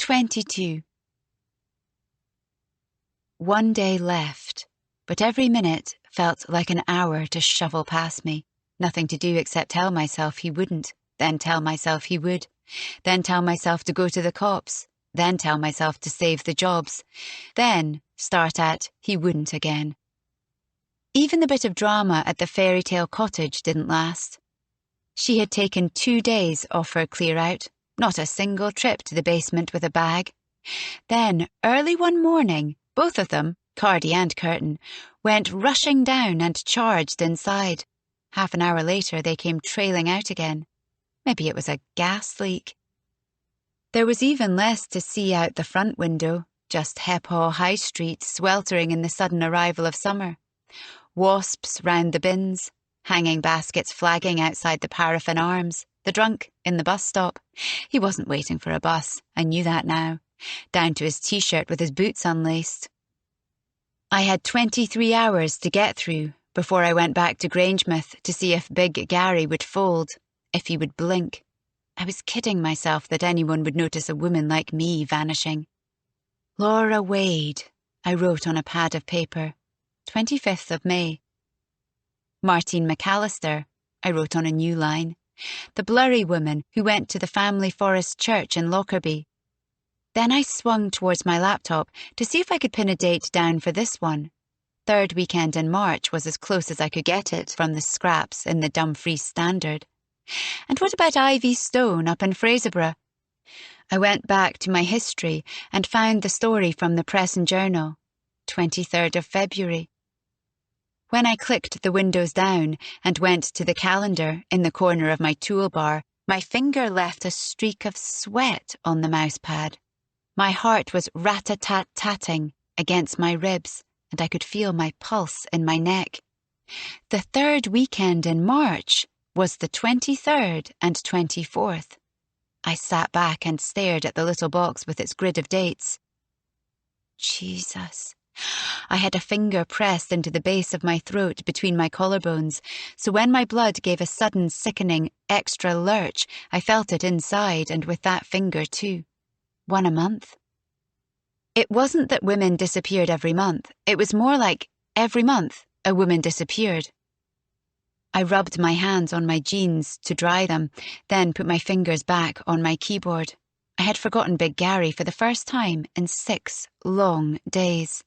22. One day left, but every minute felt like an hour to shovel past me. Nothing to do except tell myself he wouldn't, then tell myself he would, then tell myself to go to the cops, then tell myself to save the jobs, then start at he wouldn't again. Even the bit of drama at the fairy tale cottage didn't last. She had taken 2 days off her clear-out, not a single trip to the basement with a bag. Then, early one morning, both of them, Cardi and Curtin, went rushing down and charged inside. Half an hour later, they came trailing out again. Maybe it was a gas leak. There was even less to see out the front window, just Hephaw High Street sweltering in the sudden arrival of summer. Wasps round the bins, hanging baskets flagging outside the Paraffin Arms, the drunk in the bus stop. He wasn't waiting for a bus, I knew that now, down to his t-shirt with his boots unlaced. I had 23 hours to get through before I went back to Grangemouth to see if Big Gary would fold, if he would blink. I was kidding myself that anyone would notice a woman like me vanishing. Laura Wade, I wrote on a pad of paper. 25th of May. Martine McAllister, I wrote on a new line. The blurry woman who went to the Family Forest Church in Lockerbie. Then I swung towards my laptop to see if I could pin a date down for this one. 3rd weekend in March was as close as I could get it from the scraps in the Dumfries Standard. And what about Ivy Stone up in Fraserburgh? I went back to my history and found the story from the Press and Journal, 23rd of February. When I clicked the windows down and went to the calendar in the corner of my toolbar, my finger left a streak of sweat on the mousepad. My heart was rat-a-tat-tatting against my ribs, and I could feel my pulse in my neck. The 3rd weekend in March was the 23rd and 24th. I sat back and stared at the little box with its grid of dates. Jesus. I had a finger pressed into the base of my throat between my collarbones, so when my blood gave a sudden sickening extra lurch, I felt it inside and with that finger too. 1 a month. It wasn't that women disappeared every month. It was more like every month a woman disappeared. I rubbed my hands on my jeans to dry them, then put my fingers back on my keyboard. I had forgotten Big Gary for the first time in 6 long days.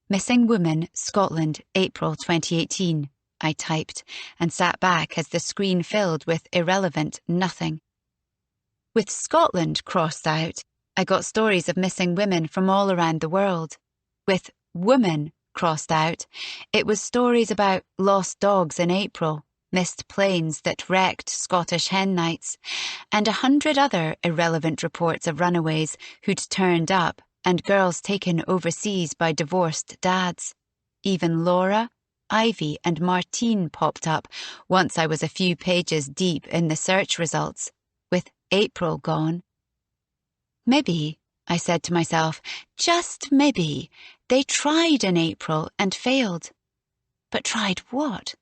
Missing Woman, Scotland, April 2018, I typed, and sat back as the screen filled with irrelevant nothing. With Scotland crossed out, I got stories of missing women from all around the world. With woman crossed out, it was stories about lost dogs in April, missed planes that wrecked Scottish hen nights, and 100 other irrelevant reports of runaways who'd turned up and girls taken overseas by divorced dads. Even Laura, Ivy and Martine popped up once I was a few pages deep in the search results, with April gone. Maybe, I said to myself, just maybe, they tried in April and failed. But tried what?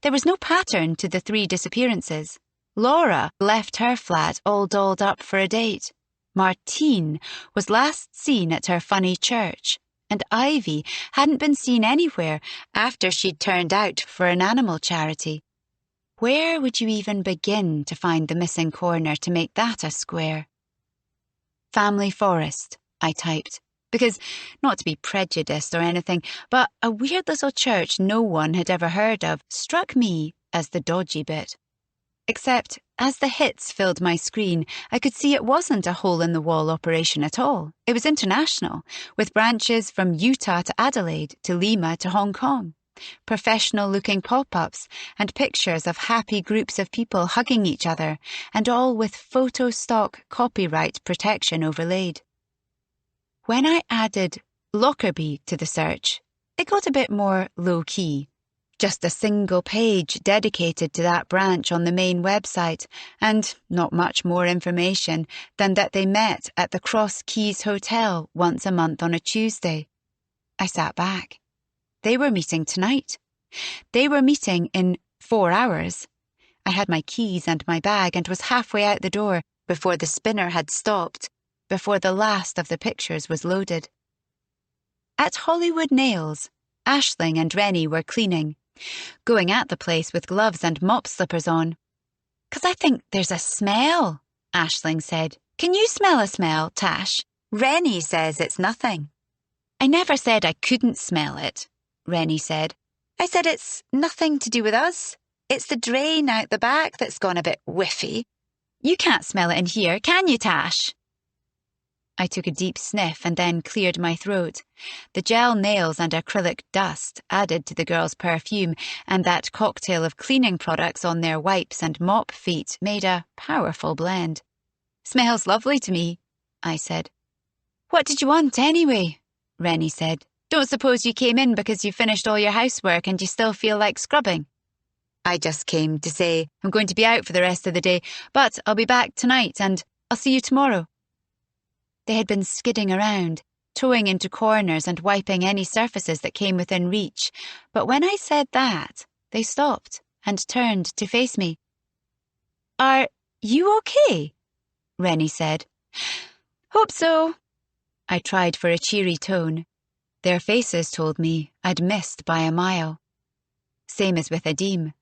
There was no pattern to the 3 disappearances. Laura left her flat all dolled up for a date. Martine was last seen at her funny church, and Ivy hadn't been seen anywhere after she'd turned out for an animal charity. Where would you even begin to find the missing corner to make that a square? Family Forest, I typed, because, not to be prejudiced or anything, but a weird little church no one had ever heard of struck me as the dodgy bit. Except, as the hits filled my screen, I could see it wasn't a hole-in-the-wall operation at all. It was international, with branches from Utah to Adelaide, to Lima to Hong Kong. Professional-looking pop-ups and pictures of happy groups of people hugging each other, and all with photo stock copyright protection overlaid. When I added Lockerbie to the search, it got a bit more low-key. Just a single page dedicated to that branch on the main website, and not much more information than that they met at the Cross Keys Hotel once a month on a Tuesday. I sat back. They were meeting tonight. They were meeting in 4 hours. I had my keys and my bag and was halfway out the door before the spinner had stopped. before the last of the pictures was loaded. At Hollywood Nails, Aisling and Rennie were cleaning, going at the place with gloves and mop slippers on. "'Cause I think there's a smell," Aisling said. "Can you smell a smell, Tash?" "Rennie says it's nothing." "I never said I couldn't smell it," Rennie said. "I said it's nothing to do with us. It's the drain out the back that's gone a bit whiffy. You can't smell it in here, can you, Tash?" I took a deep sniff and then cleared my throat. The gel nails and acrylic dust added to the girls' perfume, and that cocktail of cleaning products on their wipes and mop feet made a powerful blend. "Smells lovely to me," I said. "What did you want anyway?" Rennie said. "Don't suppose you came in because you finished all your housework and you still feel like scrubbing?" "I just came to say I'm going to be out for the rest of the day, but I'll be back tonight and I'll see you tomorrow." They had been skidding around, toeing into corners and wiping any surfaces that came within reach, but when I said that, they stopped and turned to face me. "Are you okay?" Rennie said. "Hope so." I tried for a cheery tone. Their faces told me I'd missed by a mile. Same as with Adim.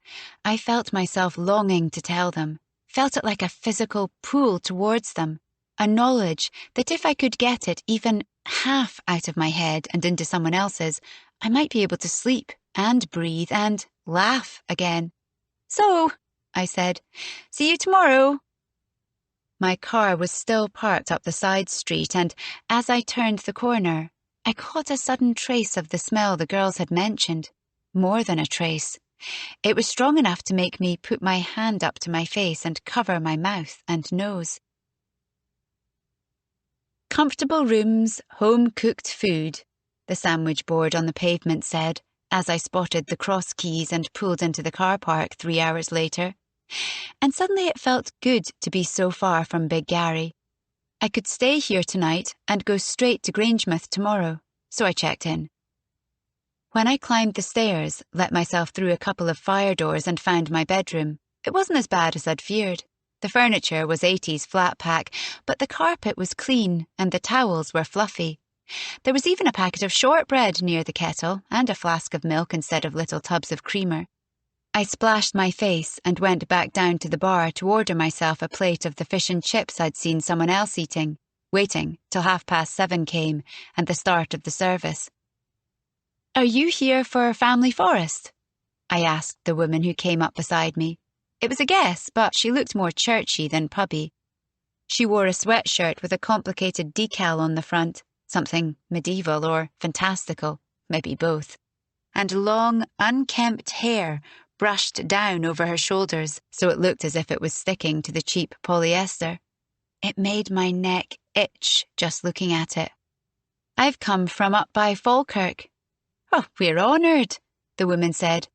I felt myself longing to tell them, felt it like a physical pull towards them, a knowledge that if I could get it even half out of my head and into someone else's, I might be able to sleep and breathe and laugh again. "So," I said, "see you tomorrow." My car was still parked up the side street, and as I turned the corner, I caught a sudden trace of the smell the girls had mentioned. More than a trace. It was strong enough to make me put my hand up to my face and cover my mouth and nose. "Comfortable rooms, home-cooked food," the sandwich board on the pavement said, as I spotted the cross keys and pulled into the car park 3 hours later. And suddenly it felt good to be so far from Big Gary. I could stay here tonight and go straight to Grangemouth tomorrow, so I checked in. When I climbed the stairs, let myself through a couple of fire doors and found my bedroom, it wasn't as bad as I'd feared. The furniture was 80s flat pack, but the carpet was clean and the towels were fluffy. There was even a packet of shortbread near the kettle and a flask of milk instead of little tubs of creamer. I splashed my face and went back down to the bar to order myself a plate of the fish and chips I'd seen someone else eating, waiting till 7:30 came and the start of the service. "Are you here for Family Forest?" I asked the woman who came up beside me. It was a guess, but she looked more churchy than pubby. She wore a sweatshirt with a complicated decal on the front, something medieval or fantastical, maybe both, and long, unkempt hair brushed down over her shoulders so it looked as if it was sticking to the cheap polyester. It made my neck itch just looking at it. "I've come from up by Falkirk." "Oh, we're honoured," the woman said.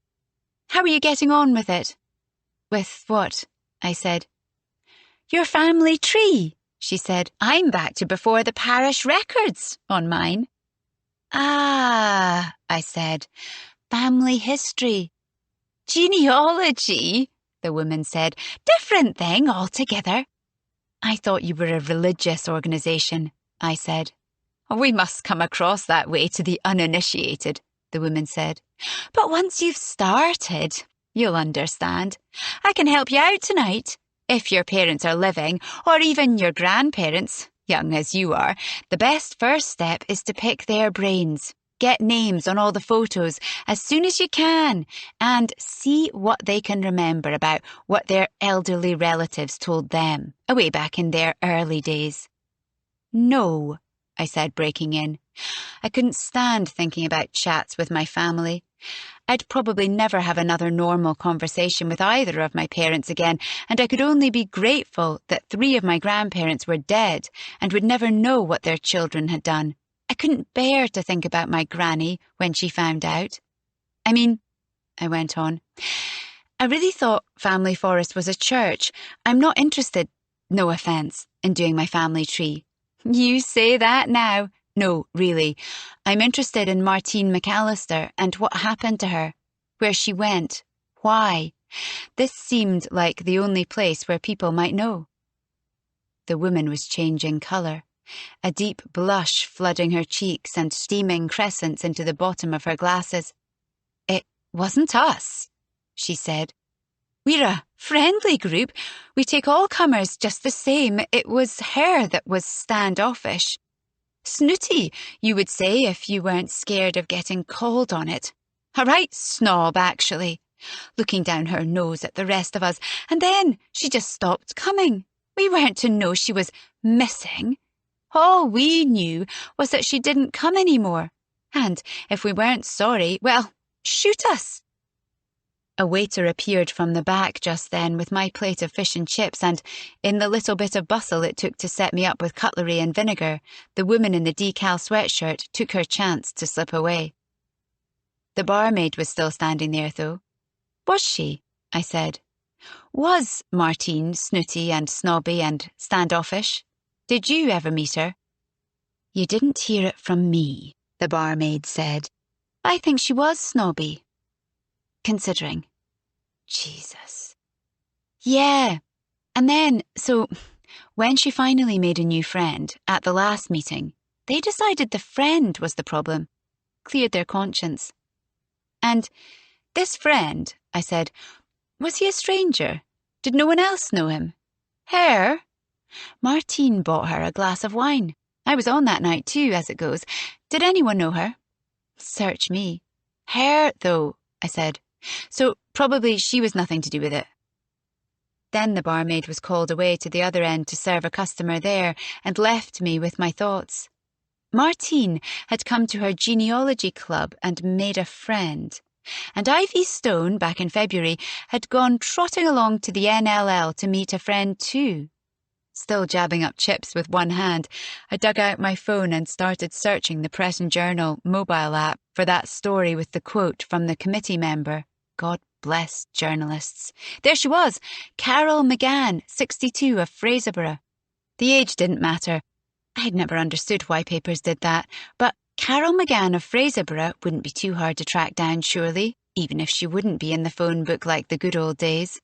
"How are you getting on with it?" "With what?" I said. "Your family tree," she said. "I'm back to before the parish records on mine." "Ah," I said. "Family history." "Genealogy," the woman said. "Different thing altogether." "I thought you were a religious organisation," I said. "We must come across that way to the uninitiated," the woman said. "But once you've started, you'll understand. I can help you out tonight. If your parents are living, or even your grandparents, young as you are, the best first step is to pick their brains. Get names on all the photos as soon as you can and see what they can remember about what their elderly relatives told them away back in their early days." "No," I said, breaking in. I couldn't stand thinking about chats with my family. I'd probably never have another normal conversation with either of my parents again, and I could only be grateful that 3 of my grandparents were dead and would never know what their children had done. I couldn't bear to think about my granny when she found out. "I mean," I went on, "I really thought Family Forest was a church. I'm not interested, no offence, in doing my family tree." "You say that now." "No, really. I'm interested in Martine McAllister and what happened to her. Where she went. Why. This seemed like the only place where people might know." The woman was changing colour. a deep blush flooding her cheeks and steaming crescents into the bottom of her glasses. "It wasn't us," she said. "We're a friendly group. We take all comers just the same. It was her that was standoffish. Snooty, you would say, if you weren't scared of getting called on it. A right snob, actually, looking down her nose at the rest of us, and then she just stopped coming. We weren't to know she was missing. All we knew was that she didn't come anymore, and if we weren't sorry, well, shoot us." A waiter appeared from the back just then with my plate of fish and chips, and in the little bit of bustle it took to set me up with cutlery and vinegar, the woman in the decal sweatshirt took her chance to slip away. The barmaid was still standing there, though. "Was she?" I said. "Was Martine snooty and snobby and standoffish? Did you ever meet her?" "You didn't hear it from me," the barmaid said. "I think she was snobby. Considering." Jesus. "Yeah. And then, so, when she finally made a new friend at the last meeting, they decided the friend was the problem. Cleared their conscience. And this friend," I said, "was he a stranger? Did no one else know him?" "Her? Martine bought her a glass of wine. I was on that night too, as it goes. Did anyone know her?" "Search me." "Her, though," I said. "So probably she was nothing to do with it." Then the barmaid was called away to the other end to serve a customer there and left me with my thoughts. Martine had come to her genealogy club and made a friend. And Ivy Stone, back in February, had gone trotting along to the NLL to meet a friend too. Still jabbing up chips with one hand, I dug out my phone and started searching the Press and Journal mobile app for that story with the quote from the committee member. God bless journalists. There she was, Carol McGann, 62, of Fraserburgh. The age didn't matter. I'd never understood why papers did that, but Carol McGann of Fraserburgh wouldn't be too hard to track down, surely, even if she wouldn't be in the phone book like the good old days.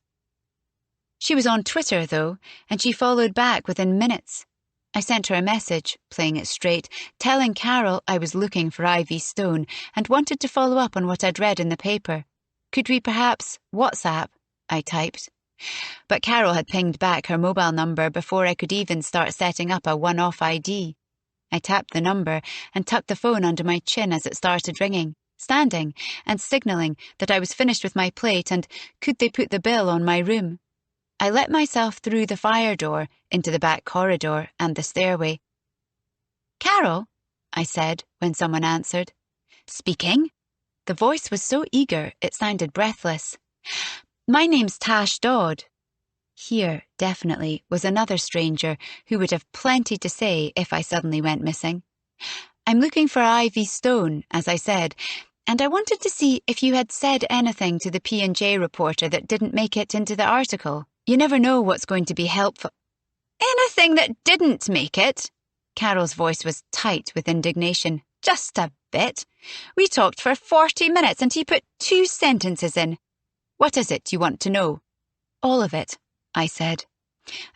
She was on Twitter, though, and she followed back within minutes. I sent her a message, playing it straight, telling Carol I was looking for Ivy Stone and wanted to follow up on what I'd read in the paper. "Could we perhaps WhatsApp?" I typed. But Carol had pinged back her mobile number before I could even start setting up a one-off ID. I tapped the number and tucked the phone under my chin as it started ringing, standing and signalling that I was finished with my plate and could they put the bill on my room. I let myself through the fire door into the back corridor and the stairway. "Carol," I said when someone answered. "Speaking." The voice was so eager it sounded breathless. "My name's Tash Dodd." Here, definitely, was another stranger who would have plenty to say if I suddenly went missing. "I'm looking for Ivy Stone, as I said, and I wanted to see if you had said anything to the P&J reporter that didn't make it into the article. You never know what's going to be helpful." "Anything that didn't make it?" Carol's voice was tight with indignation. "Just a bit. We talked for 40 minutes and he put 2 sentences in. What is it you want to know?" "All of it," I said.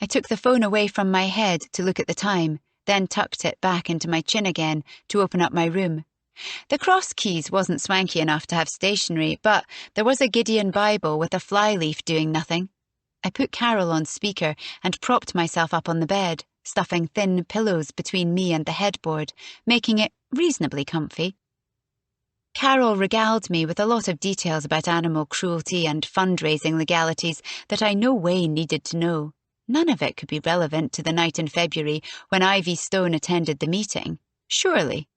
I took the phone away from my head to look at the time, then tucked it back into my chin again to open up my room. The cross keys wasn't swanky enough to have stationery, but there was a Gideon Bible with a flyleaf doing nothing. I put Carol on speaker and propped myself up on the bed, stuffing thin pillows between me and the headboard, making it reasonably comfy. Carol regaled me with a lot of details about animal cruelty and fundraising legalities that I no way needed to know. None of it could be relevant to the night in February when Ivy Stone attended the meeting. Surely.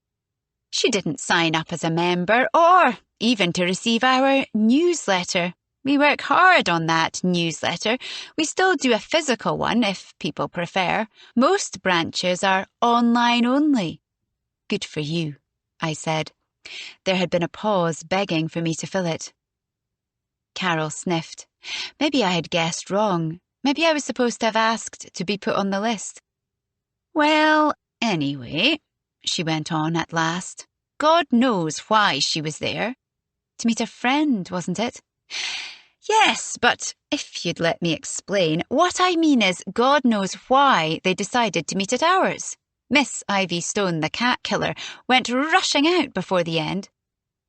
She didn't sign up as a member or even to receive our newsletter. We work hard on that newsletter. We still do a physical one if people prefer. Most branches are online only. Good for you, I said. There had been a pause begging for me to fill it. Carol sniffed. Maybe I had guessed wrong. Maybe I was supposed to have asked to be put on the list. "Well, anyway," she went on at last, "God knows why she was there. To meet a friend, wasn't it?" "Yes, but if you'd let me explain, what I mean is God knows why they decided to meet at ours. Miss Ivy Stone, the cat killer, went rushing out before the end.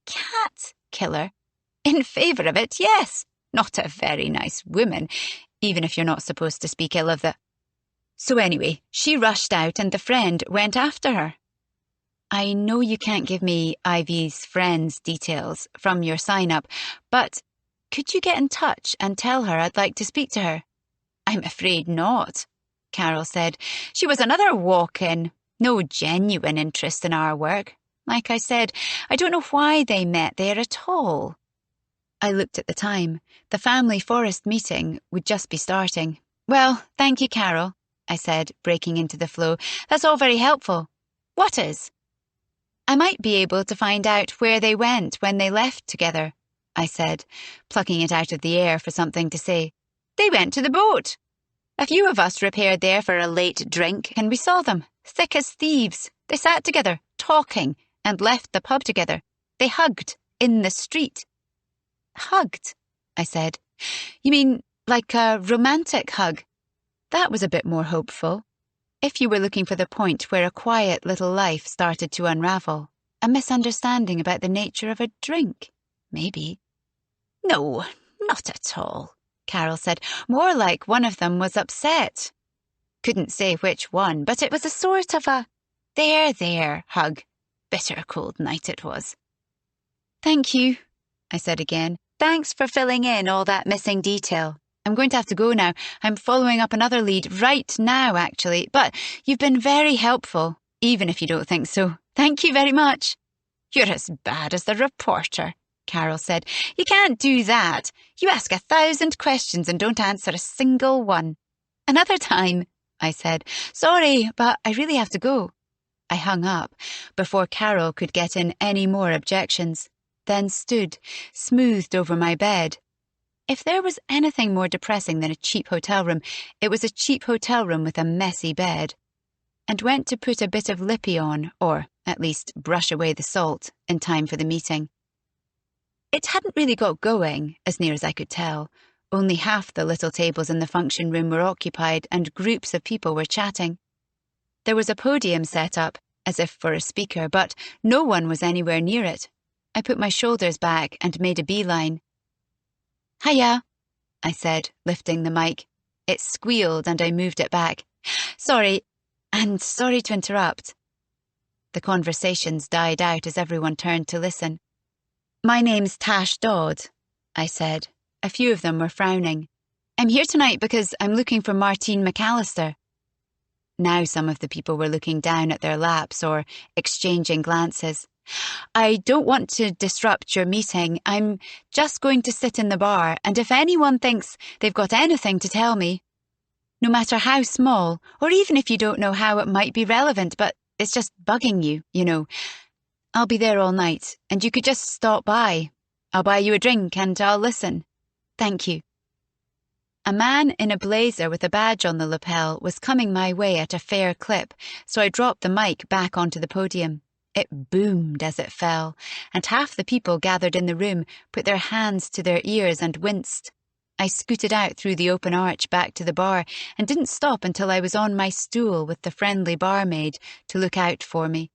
Cat killer? In favour of it, yes. Not a very nice woman, even if you're not supposed to speak ill of the... So anyway, she rushed out and the friend went after her. I know you can't give me Ivy's friend's details from your sign-up, but could you get in touch and tell her I'd like to speak to her? I'm afraid not, Carol said. She was another walk-in. No genuine interest in our work. Like I said, I don't know why they met there at all. I looked at the time. The family forest meeting would just be starting. Well, thank you, Carol, I said, breaking into the flow. That's all very helpful. What is? I might be able to find out where they went when they left together, I said, plucking it out of the air for something to say. They went to the boat. A few of us repaired there for a late drink, and we saw them, thick as thieves. They sat together, talking, and left the pub together. They hugged in the street. Hugged, I said. You mean like a romantic hug? That was a bit more hopeful. If you were looking for the point where a quiet little life started to unravel, a misunderstanding about the nature of a drink, maybe. No, not at all, Carol said. More like one of them was upset. Couldn't say which one, but it was a sort of a there hug. Bitter cold night it was. Thank you, I said again. Thanks for filling in all that missing detail. I'm going to have to go now. I'm following up another lead right now, actually. But you've been very helpful, even if you don't think so. Thank you very much. You're as bad as the reporter, Carol said. You can't do that. You ask 1,000 questions and don't answer a single one. Another time, I said. Sorry, but I really have to go. I hung up before Carol could get in any more objections, then stood, smoothed over my bed. If there was anything more depressing than a cheap hotel room, it was a cheap hotel room with a messy bed, and went to put a bit of lippy on, or at least brush away the salt, in time for the meeting. It hadn't really got going, as near as I could tell. Only half the little tables in the function room were occupied and groups of people were chatting. There was a podium set up, as if for a speaker, but no one was anywhere near it. I put my shoulders back and made a beeline. Hiya, I said, lifting the mic. It squealed and I moved it back. Sorry to interrupt. The conversations died out as everyone turned to listen. My name's Tash Dodd, I said. A few of them were frowning. I'm here tonight because I'm looking for Martine McAllister. Now some of the people were looking down at their laps or exchanging glances. I don't want to disrupt your meeting. I'm just going to sit in the bar, and if anyone thinks they've got anything to tell me, no matter how small, or even if you don't know how it might be relevant, but it's just bugging you, you know, I'll be there all night, and you could just stop by. I'll buy you a drink and I'll listen. Thank you. A man in a blazer with a badge on the lapel was coming my way at a fair clip, so I dropped the mic back onto the podium. It boomed as it fell, and half the people gathered in the room put their hands to their ears and winced. I scooted out through the open arch back to the bar and didn't stop until I was on my stool with the friendly barmaid to look out for me.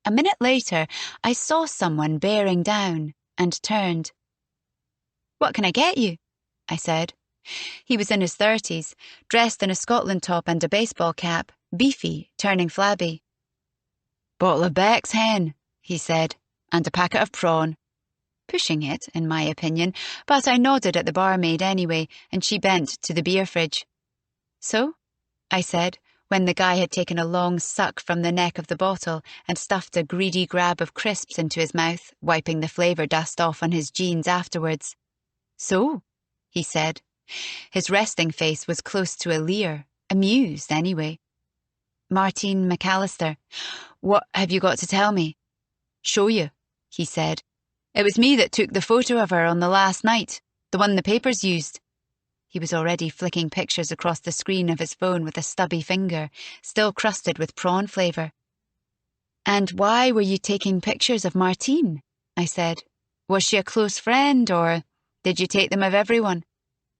A minute later, I saw someone bearing down and turned. What can I get you? I said. He was in his 30s, dressed in a Scotland top and a baseball cap, beefy, turning flabby. Bottle of Beck's hen, he said, and a packet of prawn. Pushing it, in my opinion, but I nodded at the barmaid anyway, and she bent to the beer fridge. So? I said, when the guy had taken a long suck from the neck of the bottle and stuffed a greedy grab of crisps into his mouth, wiping the flavour dust off on his jeans afterwards. So? He said. His resting face was close to a leer, amused anyway. Martine McAllister. What have you got to tell me? Show you, he said. It was me that took the photo of her on the last night, the one the papers used. He was already flicking pictures across the screen of his phone with a stubby finger, still crusted with prawn flavour. And why were you taking pictures of Martine? I said. Was she a close friend, or did you take them of everyone?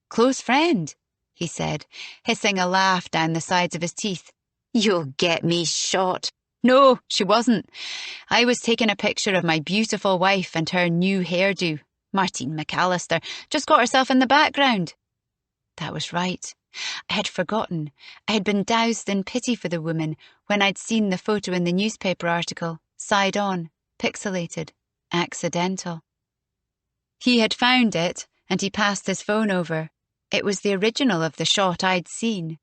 Close friend, he said, hissing a laugh down the sides of his teeth. You'll get me shot. No, she wasn't. I was taking a picture of my beautiful wife and her new hairdo. Martine McAllister just got herself in the background. That was right. I had forgotten. I had been doused in pity for the woman when I'd seen the photo in the newspaper article, side on, pixelated, accidental. He had found it, and he passed his phone over. It was the original of the shot I'd seen.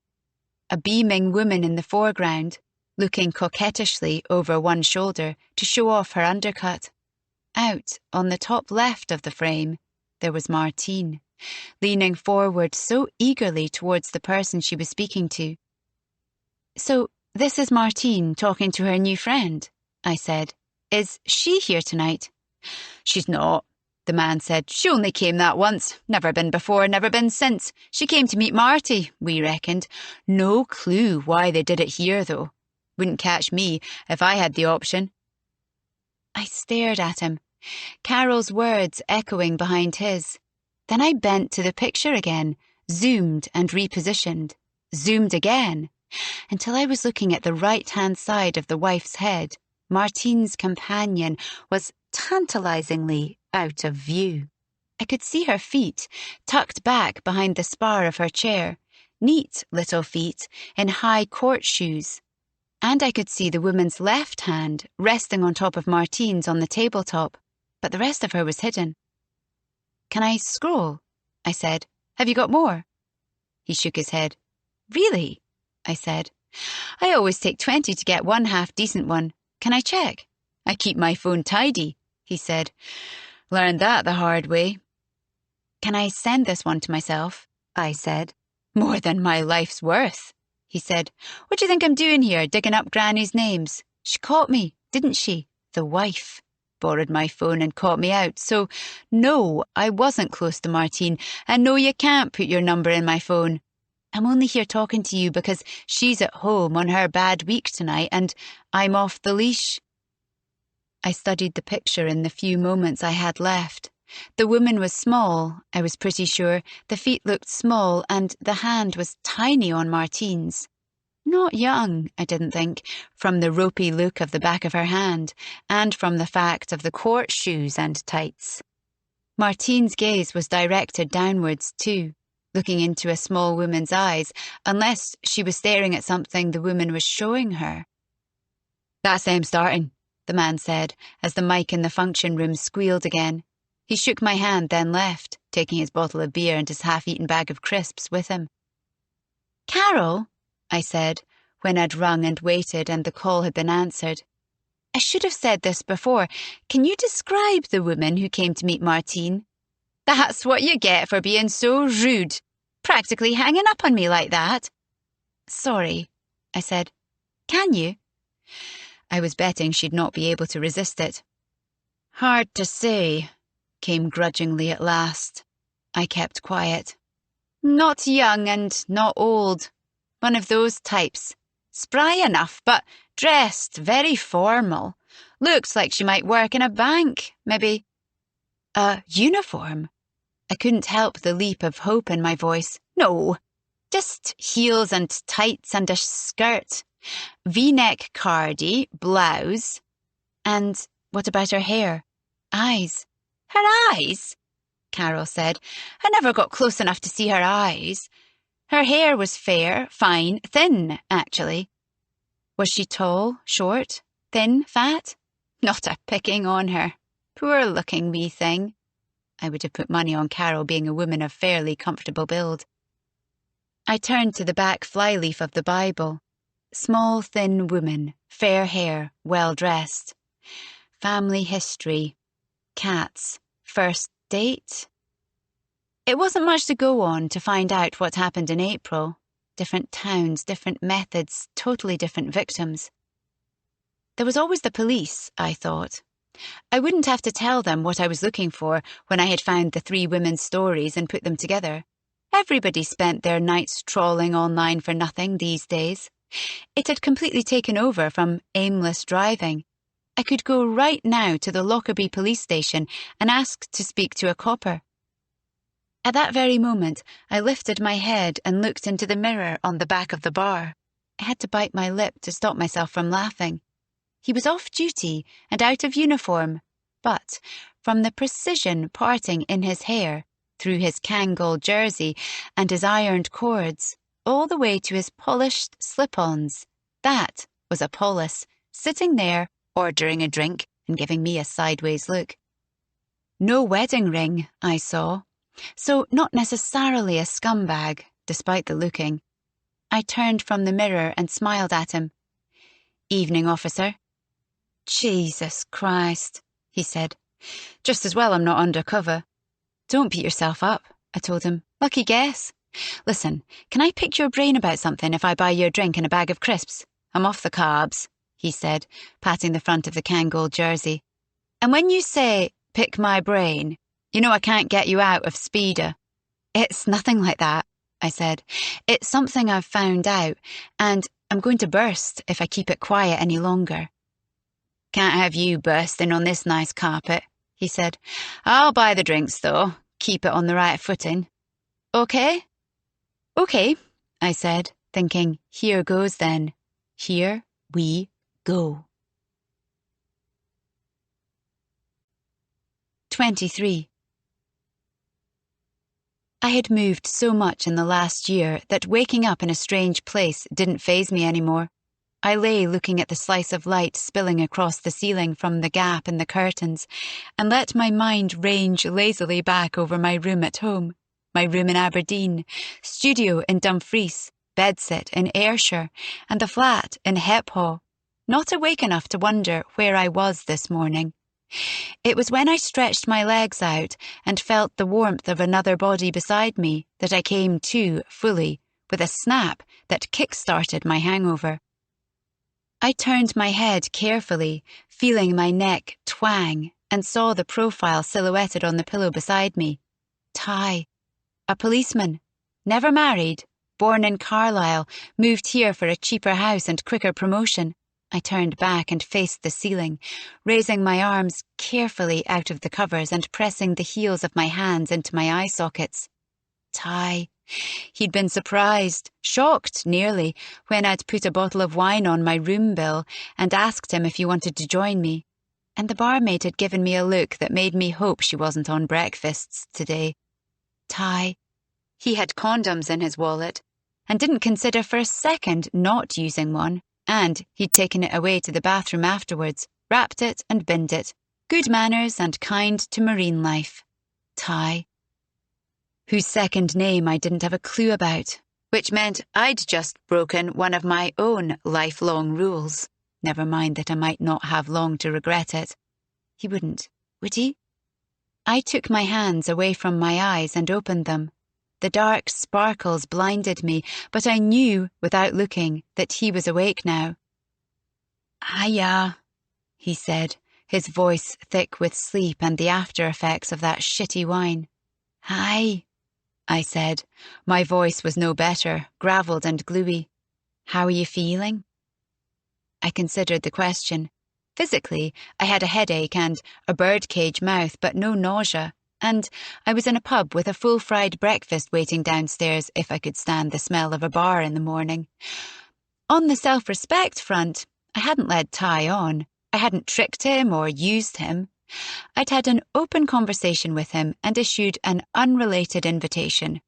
A beaming woman in the foreground, looking coquettishly over one shoulder to show off her undercut. Out on the top left of the frame, there was Martine, leaning forward so eagerly towards the person she was speaking to. "So, this is Martine talking to her new friend," I said. "Is she here tonight?" "She's not," the man said. "She only came that once. Never been before, never been since. She came to meet Marty, we reckoned. No clue why they did it here, though. Wouldn't catch me if I had the option." I stared at him, Carol's words echoing behind his. Then I bent to the picture again, zoomed and repositioned, zoomed again, until I was looking at the right-hand side of the wife's head. Martine's companion was tantalizingly out of view. I could see her feet, tucked back behind the spar of her chair, neat little feet in high court shoes. And I could see the woman's left hand resting on top of Martine's on the tabletop, but the rest of her was hidden. "Can I scroll?" I said. "Have you got more?" He shook his head. "Really?" I said. "I always take 20 to get one half-decent one. Can I check?" "I keep my phone tidy," he said. "Learned that the hard way." "Can I send this one to myself?" I said. "More than my life's worth," he said. "What do you think I'm doing here, digging up Granny's names? She caught me, didn't she? The wife. Borrowed my phone and caught me out. So, no, I wasn't close to Martine, and no, you can't put your number in my phone. I'm only here talking to you because she's at home on her bad week tonight, and I'm off the leash." I studied the picture in the few moments I had left. The woman was small, I was pretty sure. The feet looked small, and the hand was tiny on Martine's. Not young, I didn't think, from the ropey look of the back of her hand, and from the fact of the court shoes and tights. Martine's gaze was directed downwards, too, looking into a small woman's eyes, unless she was staring at something the woman was showing her. "That's them starting," the man said, as the mic in the function room squealed again. He shook my hand, then left, taking his bottle of beer and his half-eaten bag of crisps with him. "Carol," I said, when I'd rung and waited and the call had been answered. "I should have said this before. Can you describe the woman who came to meet Martine?" "That's what you get for being so rude. Practically hanging up on me like that." "Sorry," I said. "Can you?" I was betting she'd not be able to resist it. "Hard to say," came grudgingly at last. I kept quiet. "Not young and not old. One of those types. Spry enough, but dressed very formal. Looks like she might work in a bank, maybe." "A uniform?" I couldn't help the leap of hope in my voice. "No, just heels and tights and a skirt. V-neck cardi, blouse. And what about her hair? Eyes?" "Her eyes?" Carol said. "I never got close enough to see her eyes. Her hair was fair, fine, thin, actually." "Was she tall, short, thin, fat?" "Not a picking on her. Poor-looking wee thing." I would have put money on Carol being a woman of fairly comfortable build. I turned to the back flyleaf of the Bible. Small, thin woman, fair hair, well-dressed. Family history. Cats. First date. It wasn't much to go on to find out what happened in April. Different towns, different methods, totally different victims. There was always the police, I thought. I wouldn't have to tell them what I was looking for when I had found the 3 women's stories and put them together. Everybody spent their nights trawling online for nothing these days. It had completely taken over from aimless driving. I could go right now to the Lockerbie police station and ask to speak to a copper. At that very moment, I lifted my head and looked into the mirror on the back of the bar. I had to bite my lip to stop myself from laughing. He was off duty and out of uniform, but from the precision parting in his hair, through his Kangol jersey and his ironed cords, all the way to his polished slip-ons, that was Apollos, sitting there, ordering a drink and giving me a sideways look. No wedding ring, I saw, so not necessarily a scumbag, despite the looking. I turned from the mirror and smiled at him. "Evening, officer." "Jesus Christ," he said. "Just as well I'm not undercover." "Don't beat yourself up," I told him. "Lucky guess. Listen, can I pick your brain about something if I buy you a drink and a bag of crisps? I'm off the carbs," he said, patting the front of the Kangol jersey. "And when you say, pick my brain, you know I can't get you out of speeder." "It's nothing like that," I said. "It's something I've found out, and I'm going to burst if I keep it quiet any longer." "Can't have you bursting on this nice carpet," he said. "I'll buy the drinks, though. Keep it on the right footing." "Okay?" "Okay," I said, thinking, here goes then. Here we go. 23. I had moved so much in the last year that waking up in a strange place didn't faze me anymore. I lay looking at the slice of light spilling across the ceiling from the gap in the curtains and let my mind range lazily back over my room at home, my room in Aberdeen, studio in Dumfries, bedsit in Ayrshire, and the flat in Hephaw, not awake enough to wonder where I was this morning. It was when I stretched my legs out and felt the warmth of another body beside me that I came to fully, with a snap that kick-started my hangover. I turned my head carefully, feeling my neck twang, and saw the profile silhouetted on the pillow beside me. Ty. A policeman. Never married. Born in Carlisle. Moved here for a cheaper house and quicker promotion. I turned back and faced the ceiling, raising my arms carefully out of the covers and pressing the heels of my hands into my eye sockets. Ty. He'd been surprised, shocked nearly, when I'd put a bottle of wine on my room bill and asked him if he wanted to join me. And the barmaid had given me a look that made me hope she wasn't on breakfasts today. Ty. He had condoms in his wallet and didn't consider for a second not using one, and he'd taken it away to the bathroom afterwards, wrapped it and binned it. Good manners and kind to marine life. Ty. Whose second name I didn't have a clue about, which meant I'd just broken one of my own lifelong rules. Never mind that I might not have long to regret it. He wouldn't, would he? I took my hands away from my eyes and opened them. The dark sparkles blinded me, but I knew, without looking, that he was awake now. "Hiya," he said, his voice thick with sleep and the after-effects of that shitty wine. "Hi," I said. My voice was no better, gravelled and gluey. "How are you feeling?" I considered the question. Physically, I had a headache and a birdcage mouth, but no nausea, and I was in a pub with a full fried breakfast waiting downstairs if I could stand the smell of a bar in the morning. On the self-respect front, I hadn't led Ty on. I hadn't tricked him or used him. I'd had an open conversation with him and issued an unrelated invitation,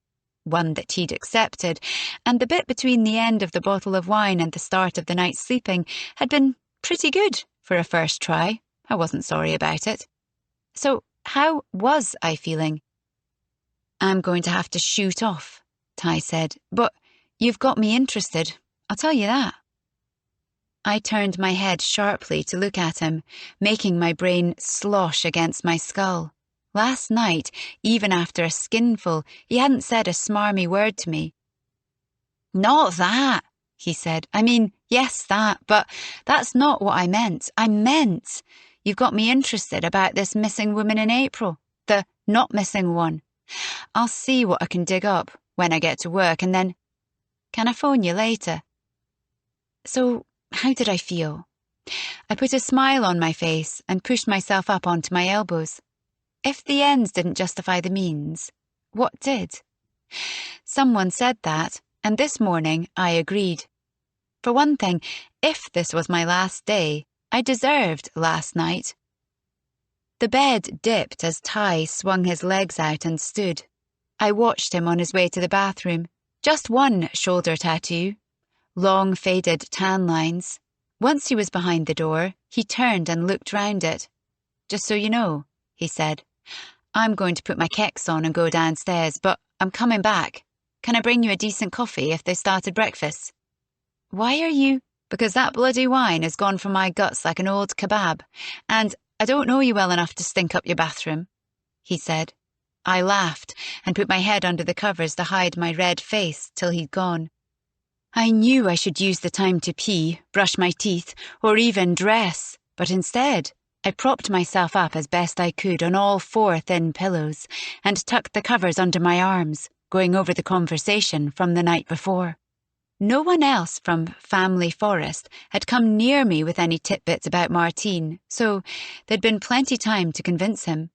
one that he'd accepted, and the bit between the end of the bottle of wine and the start of the night's sleeping had been pretty good for a first try. I wasn't sorry about it. So how was I feeling? "I'm going to have to shoot off," Ty said, "but you've got me interested, I'll tell you that." I turned my head sharply to look at him, making my brain slosh against my skull. Last night, even after a skinful, he hadn't said a smarmy word to me. "Not that," he said. "I mean, yes, that, but that's not what I meant. I meant you've got me interested about this missing woman in April, the not missing one. I'll see what I can dig up when I get to work, and then... Can I phone you later?" So, how did I feel? I put a smile on my face and pushed myself up onto my elbows. If the ends didn't justify the means, what did? Someone said that, and this morning I agreed. For one thing, if this was my last day, I deserved last night. The bed dipped as Ty swung his legs out and stood. I watched him on his way to the bathroom. Just one shoulder tattoo. Long faded tan lines. Once he was behind the door, he turned and looked round it. "Just so you know," he said, "I'm going to put my keks on and go downstairs, but I'm coming back. Can I bring you a decent coffee if they started breakfast?" "Why are you—" "Because that bloody wine has gone from my guts like an old kebab, and I don't know you well enough to stink up your bathroom," he said. I laughed and put my head under the covers to hide my red face till he'd gone. I knew I should use the time to pee, brush my teeth, or even dress, but instead, I propped myself up as best I could on all 4 thin pillows and tucked the covers under my arms, going over the conversation from the night before. No one else from Family Forest had come near me with any tidbits about Martine, so there'd been plenty time to convince him.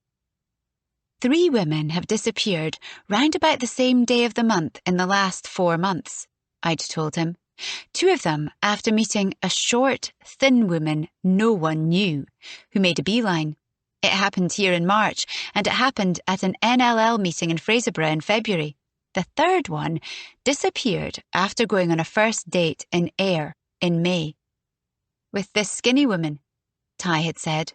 3 women have disappeared round about the same day of the month in the last 4 months, I'd told him. 2 of them after meeting a short, thin woman no one knew, who made a beeline. It happened here in March, and it happened at an NLL meeting in Fraserburgh in February. The 3rd one disappeared after going on a first date in Ayr in May. With this skinny woman, Ty had said.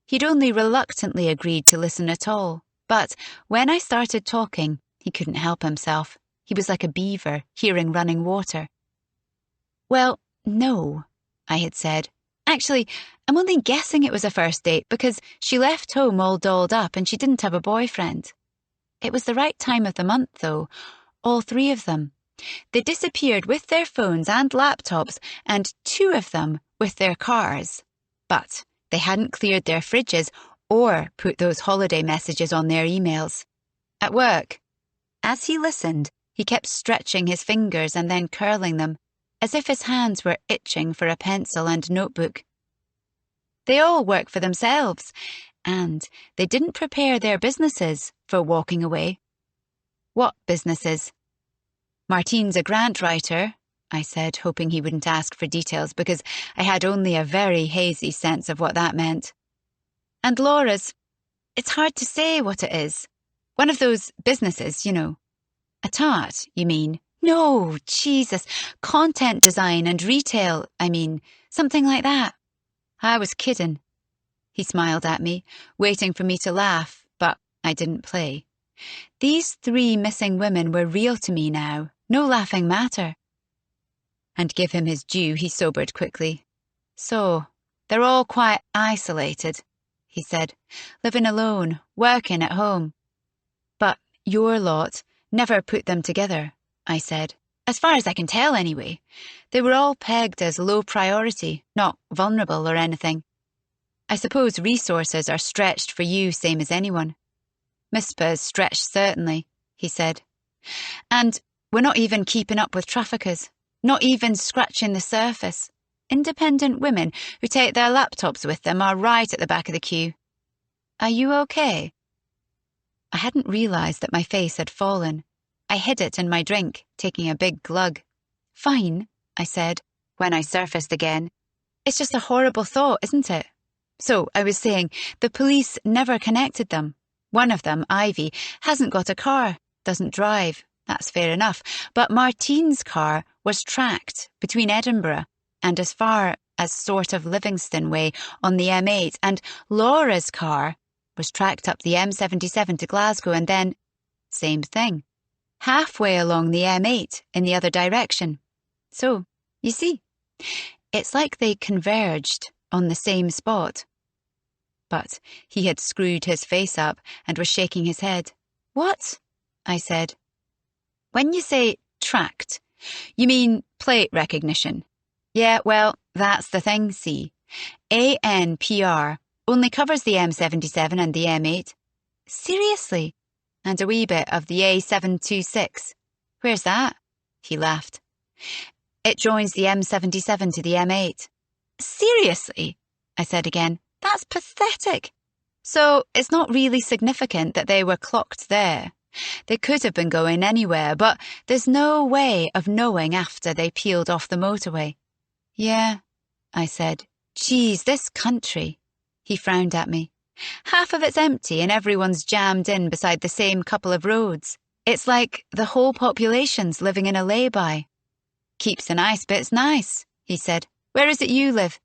He'd only reluctantly agreed to listen at all, but when I started talking, he couldn't help himself. He was like a beaver hearing running water. "Well, no," I had said. "Actually, I'm only guessing it was a first date because she left home all dolled up and she didn't have a boyfriend." It was the right time of the month, though. All 3 of them. They disappeared with their phones and laptops, and 2 of them with their cars. But they hadn't cleared their fridges or put those holiday messages on their emails. At work. As he listened, he kept stretching his fingers and then curling them, as if his hands were itching for a pencil and notebook. They all work for themselves, and they didn't prepare their businesses for walking away. "What businesses?" "Martine's a grant writer," I said, hoping he wouldn't ask for details because I had only a very hazy sense of what that meant. "And Laura's, it's hard to say what it is. One of those businesses, you know." "A tart, you mean?" "No, Jesus, content design and retail, I mean, something like that." I was kidding. He smiled at me, waiting for me to laugh, but I didn't play. These 3 missing women were real to me now, no laughing matter. And give him his due, he sobered quickly. "So, they're all quite isolated," he said, "living alone, working at home." "But your lot never put them together," I said. "As far as I can tell, anyway. They were all pegged as low priority, not vulnerable or anything. I suppose resources are stretched for you same as anyone." "Mispa's stretched, certainly," he said. "And we're not even keeping up with traffickers, not even scratching the surface. Independent women who take their laptops with them are right at the back of the queue. Are you okay?" I hadn't realised that my face had fallen. I hid it in my drink, taking a big glug. "Fine," I said, when I surfaced again. "It's just a horrible thought, isn't it? So, I was saying, the police never connected them. One of them, Ivy, hasn't got a car, doesn't drive. That's fair enough. But Martine's car was tracked between Edinburgh and as far as sort of Livingston way on the M8, and Laura's car was tracked up the M77 to Glasgow and then, same thing, halfway along the M8 in the other direction. So, you see, it's like they converged on the same spot." But he had screwed his face up and was shaking his head. "What?" I said. "When you say tracked, you mean plate recognition." "Yeah, well, that's the thing, see. ANPR only covers the M77 and the M8. "Seriously?" "And a wee bit of the A726. "Where's that?" He laughed. "It joins the M77 to the M8. "Seriously?" I said again. "That's pathetic." "So it's not really significant that they were clocked there. They could have been going anywhere, but there's no way of knowing after they peeled off the motorway. Yeah, I said. Geez, this country. He frowned at me. Half of it's empty and everyone's jammed in beside the same couple of roads. It's like the whole population's living in a lay-by. Keeps the nice bits nice, he said. Where is it you live?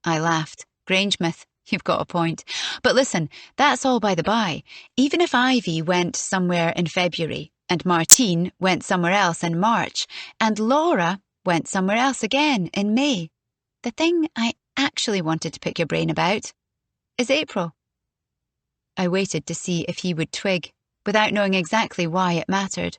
I laughed. Grangemouth. You've got a point. But listen, that's all by the by. Even if Ivy went somewhere in February, and Martine went somewhere else in March, and Laura went somewhere else again in May, the thing I actually wanted to pick your brain about is April. I waited to see if he would twig, without knowing exactly why it mattered.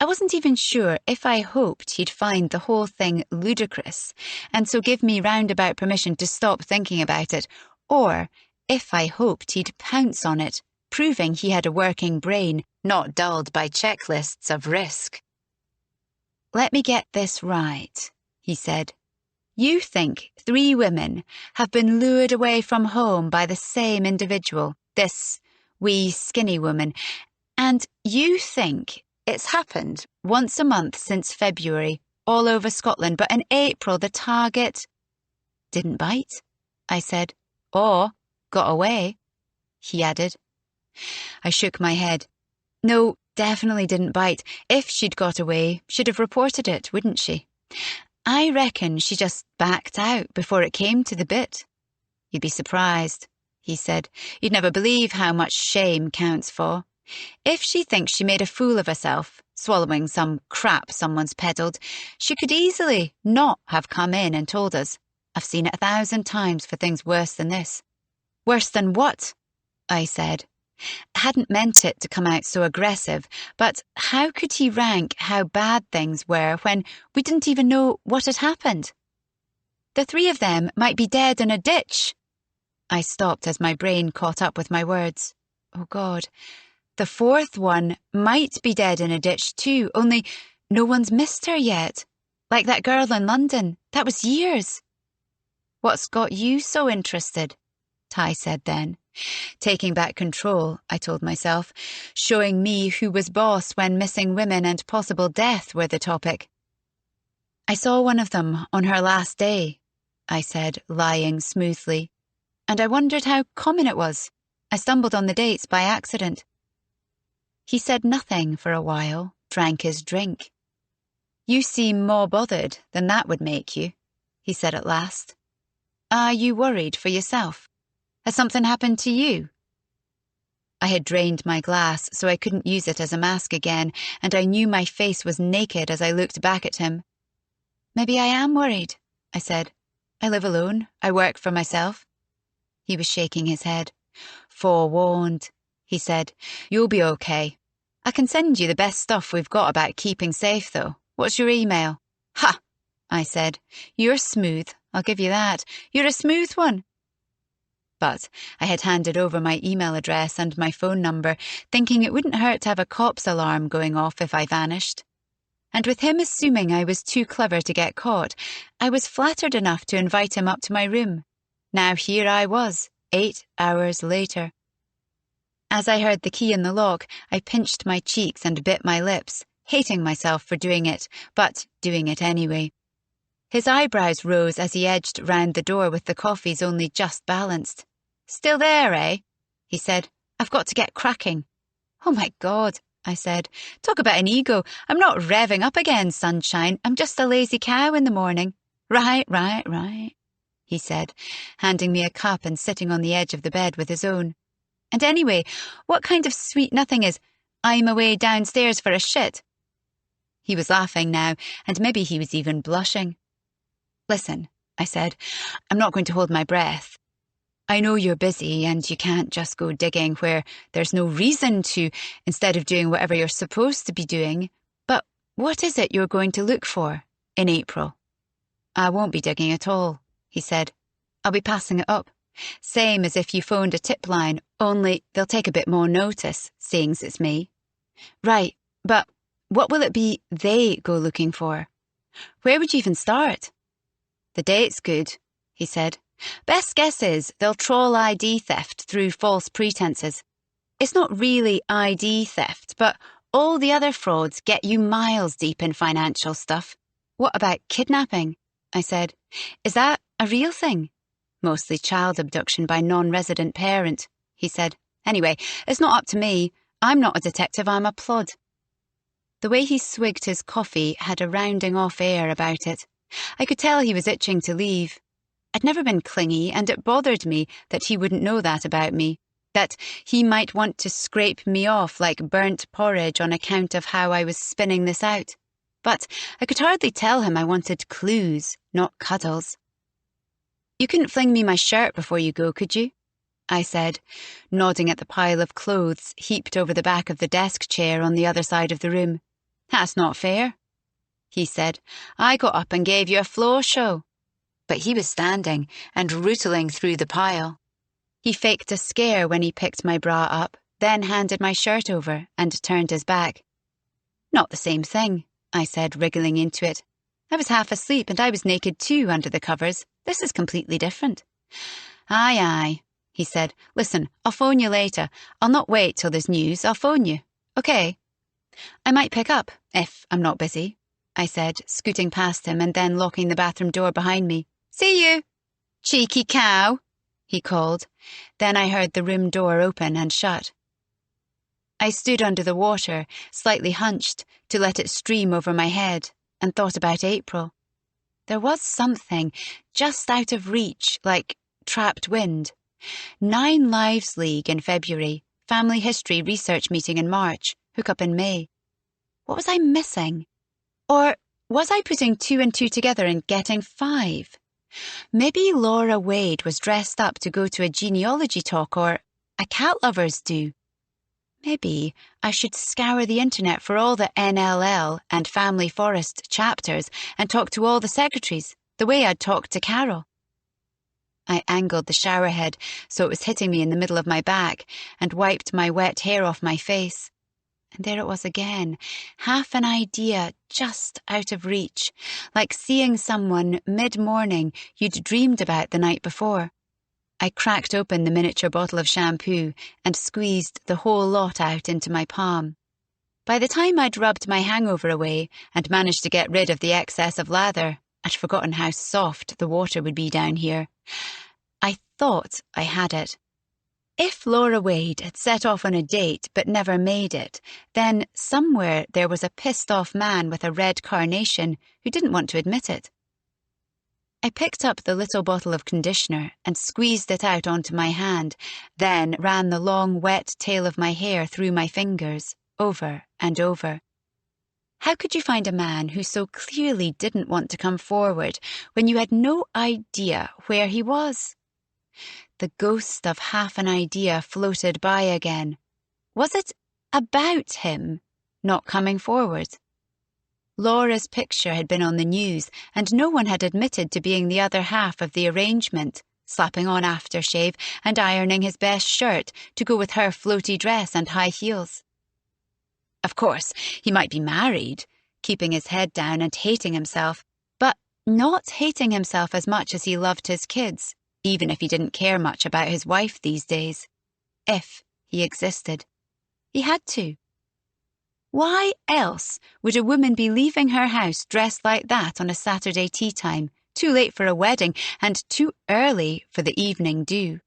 I wasn't even sure if I hoped he'd find the whole thing ludicrous, and so give me roundabout permission to stop thinking about it, or if I hoped he'd pounce on it, proving he had a working brain, not dulled by checklists of risk. Let me get this right, he said. You think 3 women have been lured away from home by the same individual, this wee skinny woman, and you think it's happened once a month since February, all over Scotland, but in April the target didn't bite, I said. Or got away, he added. I shook my head. No, definitely didn't bite. If she'd got away, she'd have reported it, wouldn't she? I reckon she just backed out before it came to the bit. You'd be surprised, he said. You'd never believe how much shame counts for. If she thinks she made a fool of herself, swallowing some crap someone's peddled, she could easily not have come in and told us. I've seen it 1,000 times for things worse than this. Worse than what? I said. I hadn't meant it to come out so aggressive, but how could he rank how bad things were when we didn't even know what had happened? The 3 of them might be dead in a ditch. I stopped as my brain caught up with my words. Oh God, the 4th one might be dead in a ditch too, only no one's missed her yet. Like that girl in London, that was years. What's got you so interested? Ty said then. Taking back control, I told myself, showing me who was boss when missing women and possible death were the topic. I saw one of them on her last day, I said, lying smoothly, and I wondered how common it was. I stumbled on the dates by accident. He said nothing for a while, drank his drink. You seem more bothered than that would make you, he said at last. Are you worried for yourself? Has something happened to you? I had drained my glass so I couldn't use it as a mask again, and I knew my face was naked as I looked back at him. Maybe I am worried, I said. I live alone. I work for myself. He was shaking his head. Forewarned, he said. You'll be okay. I can send you the best stuff we've got about keeping safe, though. What's your email? Ha! I said. You're smooth. I'll give you that. You're a smooth one. But I had handed over my email address and my phone number, thinking it wouldn't hurt to have a cop's alarm going off if I vanished. And with him assuming I was too clever to get caught, I was flattered enough to invite him up to my room. Now here I was, 8 hours later. As I heard the key in the lock, I pinched my cheeks and bit my lips, hating myself for doing it, but doing it anyway. His eyebrows rose as he edged round the door with the coffees only just balanced. Still there, eh? He said. I've got to get cracking. Oh my God, I said. Talk about an ego. I'm not revving up again, sunshine. I'm just a lazy cow in the morning. Right, he said, handing me a cup and sitting on the edge of the bed with his own. And anyway, what kind of sweet nothing is, I'm away downstairs for a shit? He was laughing now, and maybe he was even blushing. Listen, I said, I'm not going to hold my breath. I know you're busy and you can't just go digging where there's no reason to instead of doing whatever you're supposed to be doing, but what is it you're going to look for in April? I won't be digging at all, he said. I'll be passing it up. Same as if you phoned a tip line, only they'll take a bit more notice, seeing it's me. Right, but what will it be they go looking for? Where would you even start? The date's good, he said. Best guess is they'll trawl ID theft through false pretenses. It's not really ID theft, but all the other frauds get you miles deep in financial stuff. What about kidnapping? I said. Is that a real thing? Mostly child abduction by non-resident parent, he said. Anyway, it's not up to me. I'm not a detective, I'm a plod. The way he swigged his coffee had a rounding off air about it. I could tell he was itching to leave. I'd never been clingy, and it bothered me that he wouldn't know that about me, that he might want to scrape me off like burnt porridge on account of how I was spinning this out. But I could hardly tell him I wanted clues, not cuddles. You couldn't fling me my shirt before you go, could you? I said, nodding at the pile of clothes heaped over the back of the desk chair on the other side of the room. That's not fair, he said. I got up and gave you a floor show. But he was standing and rootling through the pile. He faked a scare when he picked my bra up, then handed my shirt over and turned his back. Not the same thing, I said, wriggling into it. I was half asleep and I was naked too under the covers. This is completely different. Aye, aye, he said. Listen, I'll phone you later. I'll not wait till there's news. I'll phone you. Okay? I might pick up, if I'm not busy, I said, scooting past him and then locking the bathroom door behind me. See you. Cheeky cow, he called. Then I heard the room door open and shut. I stood under the water, slightly hunched, to let it stream over my head, and thought about April. There was something just out of reach, like trapped wind. 9 Lives League in February, family history research meeting in March, hook up in May. What was I missing? Or was I putting 2 and 2 together and getting 5? Maybe Laura Wade was dressed up to go to a genealogy talk or a cat lover's do. Maybe I should scour the internet for all the NLL and Family Forest chapters and talk to all the secretaries, the way I'd talked to Carol. I angled the shower head so it was hitting me in the middle of my back and wiped my wet hair off my face. And there it was again, half an idea just out of reach, like seeing someone mid-morning you'd dreamed about the night before. I cracked open the miniature bottle of shampoo and squeezed the whole lot out into my palm. By the time I'd rubbed my hangover away and managed to get rid of the excess of lather, I'd forgotten how soft the water would be down here. I thought I had it. If Laura Wade had set off on a date but never made it, then somewhere there was a pissed-off man with a red carnation who didn't want to admit it. I picked up the little bottle of conditioner and squeezed it out onto my hand, then ran the long, wet tail of my hair through my fingers, over and over. How could you find a man who so clearly didn't want to come forward when you had no idea where he was? The ghost of half an idea floated by again. Was it about him not coming forward? Laura's picture had been on the news, and no one had admitted to being the other half of the arrangement, slapping on aftershave and ironing his best shirt to go with her floaty dress and high heels. Of course, he might be married, keeping his head down and hating himself, but not hating himself as much as he loved his kids, even if he didn't care much about his wife these days. If he existed. He had to. Why else would a woman be leaving her house dressed like that on a Saturday tea time, too late for a wedding and too early for the evening dew?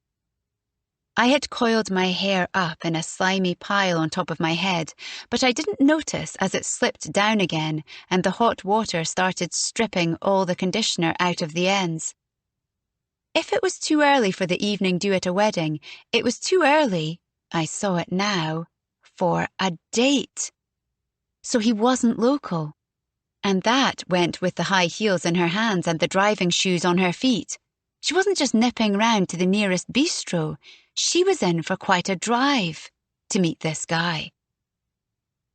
I had coiled my hair up in a slimy pile on top of my head, but I didn't notice as it slipped down again and the hot water started stripping all the conditioner out of the ends. If it was too early for the evening dew at a wedding, it was too early, I saw it now, for a date. So he wasn't local. And that went with the high heels in her hands and the driving shoes on her feet. She wasn't just nipping round to the nearest bistro. She was in for quite a drive to meet this guy.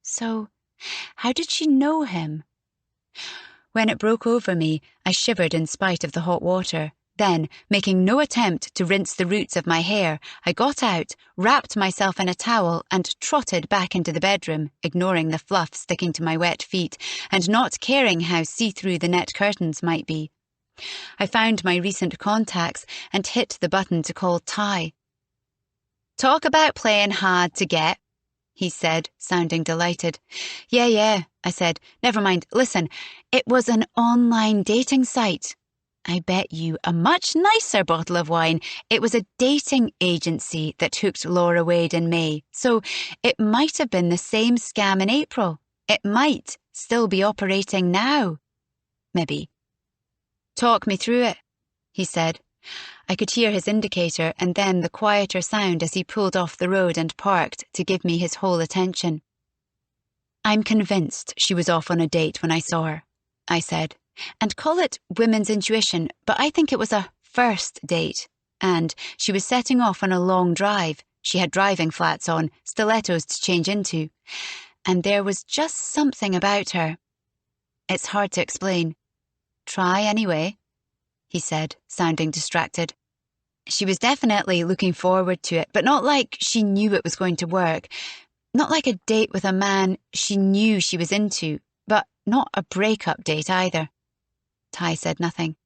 So, how did she know him? When it broke over me, I shivered in spite of the hot water. Then, making no attempt to rinse the roots of my hair, I got out, wrapped myself in a towel and trotted back into the bedroom, ignoring the fluff sticking to my wet feet and not caring how see-through the net curtains might be. I found my recent contacts and hit the button to call Ty. "Talk about playing hard to get," he said, sounding delighted. Yeah, I said. Never mind. Listen, it was an online dating site. I bet you a much nicer bottle of wine. It was a dating agency that hooked Laura Wade in May, so it might have been the same scam in April. It might still be operating now. Maybe. Talk me through it, he said. I could hear his indicator and then the quieter sound as he pulled off the road and parked to give me his whole attention. I'm convinced she was off on a date when I saw her, I said. And call it women's intuition, but I think it was a first date. And she was setting off on a long drive. She had driving flats on, stilettos to change into. And there was just something about her. It's hard to explain. Try anyway, he said, sounding distracted. She was definitely looking forward to it, but not like she knew it was going to work. Not like a date with a man she knew she was into, but not a break-up date either. Ty said nothing.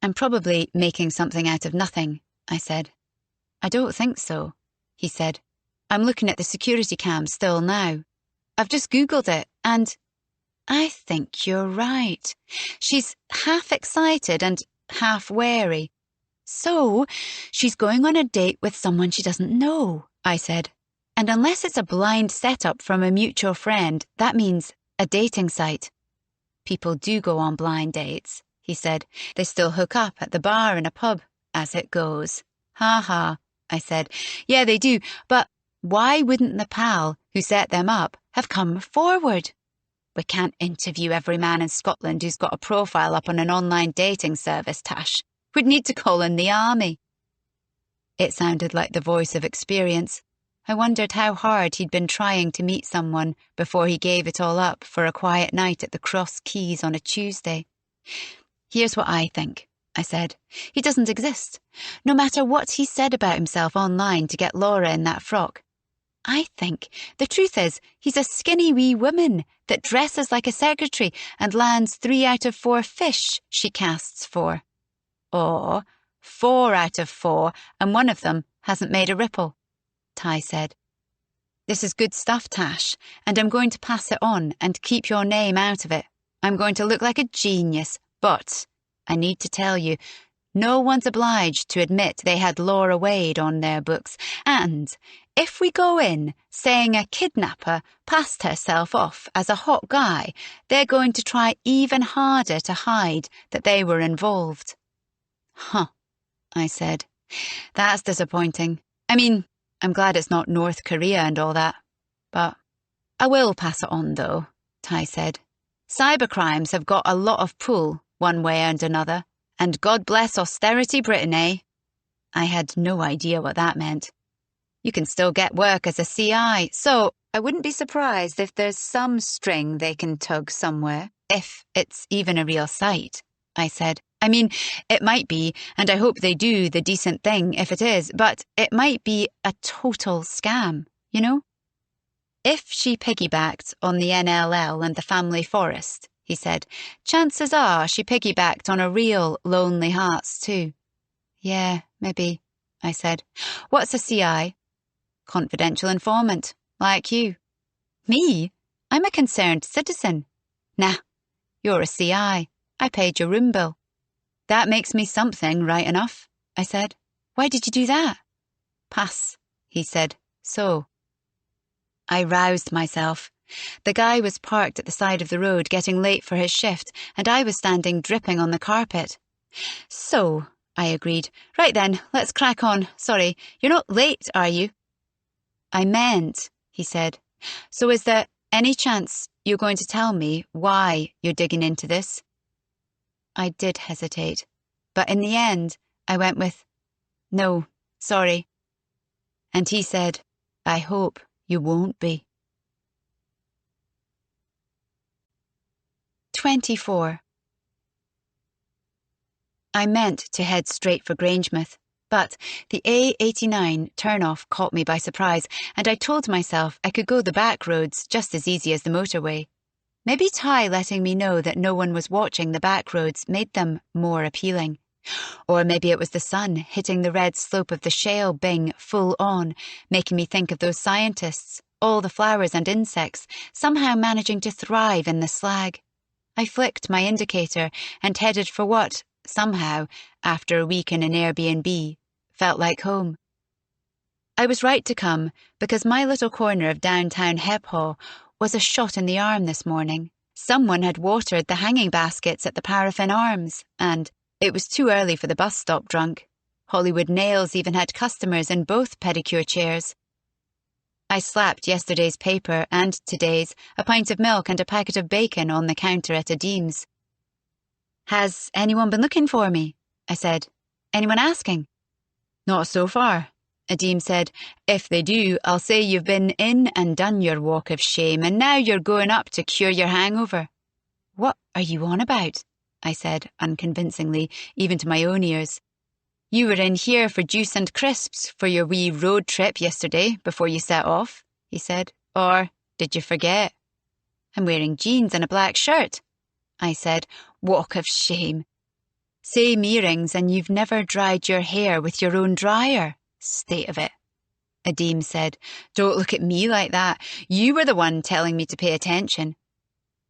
I'm probably making something out of nothing, I said. I don't think so, he said. I'm looking at the security cam still now. I've just Googled it, and I think you're right. She's half excited and half wary. So, she's going on a date with someone she doesn't know, I said. And unless it's a blind setup from a mutual friend, that means a dating site. People do go on blind dates, he said. They still hook up at the bar in a pub, as it goes. Ha ha, I said. Yeah, they do, but why wouldn't the pal who set them up have come forward? We can't interview every man in Scotland who's got a profile up on an online dating service, Tash. We'd need to call in the army. It sounded like the voice of experience. I wondered how hard he'd been trying to meet someone before he gave it all up for a quiet night at the Cross Keys on a Tuesday. Here's what I think, I said. He doesn't exist. No matter what he said about himself online to get Laura in that frock. I think the truth is he's a skinny wee woman that dresses like a secretary and lands 3 out of 4 fish she casts for. Or 4 out of 4 and one of them hasn't made a ripple, Ty said. This is good stuff, Tash, and I'm going to pass it on and keep your name out of it. I'm going to look like a genius, but I need to tell you, no one's obliged to admit they had Laura Wade on their books, and if we go in saying a kidnapper passed herself off as a hot guy, they're going to try even harder to hide that they were involved. Huh, I said. That's disappointing. I mean, I'm glad it's not North Korea and all that. But I will pass it on, though, Ty said. Cybercrimes have got a lot of pull, one way and another. And God bless austerity Britain, eh? I had no idea what that meant. You can still get work as a CI, so I wouldn't be surprised if there's some string they can tug somewhere, if it's even a real site, I said. I mean, it might be, and I hope they do the decent thing if it is, but it might be a total scam, you know? If she piggybacked on the NLL and the family forest, he said, chances are she piggybacked on a real Lonely Hearts too. Yeah, maybe, I said. What's a CI? Confidential informant, like you. Me? I'm a concerned citizen. Nah, you're a CI. I paid your room bill. That makes me something, right enough, I said. Why did you do that? Pass, he said. So. I roused myself. The guy was parked at the side of the road getting late for his shift, and I was standing dripping on the carpet. So, I agreed. Right then, let's crack on. Sorry, you're not late, are you? I meant, he said. So is there any chance you're going to tell me why you're digging into this? I did hesitate, but in the end, I went with, no, sorry. And he said, I hope you won't be. 24. I meant to head straight for Grangemouth, but the A89 turn-off caught me by surprise, and I told myself I could go the back roads just as easy as the motorway. Maybe Ty letting me know that no one was watching the back roads made them more appealing. Or maybe it was the sun hitting the red slope of the shale Bing full on, making me think of those scientists, all the flowers and insects, somehow managing to thrive in the slag. I flicked my indicator and headed for what Somehow, after a week in an Airbnb, felt like home. I was right to come because my little corner of downtown Hebhaw was a shot in the arm this morning. Someone had watered the hanging baskets at the Paraffin Arms, and it was too early for the bus stop drunk. Hollywood Nails even had customers in both pedicure chairs. I slapped yesterday's paper and today's, a pint of milk and a packet of bacon on the counter at Adim's. "Has anyone been looking for me?" I said. "Anyone asking?" "Not so far," Adim said. "If they do, I'll say you've been in and done your walk of shame, and now you're going up to cure your hangover." "What are you on about?" I said, unconvincingly, even to my own ears. "You were in here for juice and crisps for your wee road trip yesterday before you set off," he said. "Or did you forget?" "I'm wearing jeans and a black shirt," I said. "Walk of shame. Same earrings, and you've never dried your hair with your own dryer. State of it." Adim said. "Don't look at me like that. You were the one telling me to pay attention."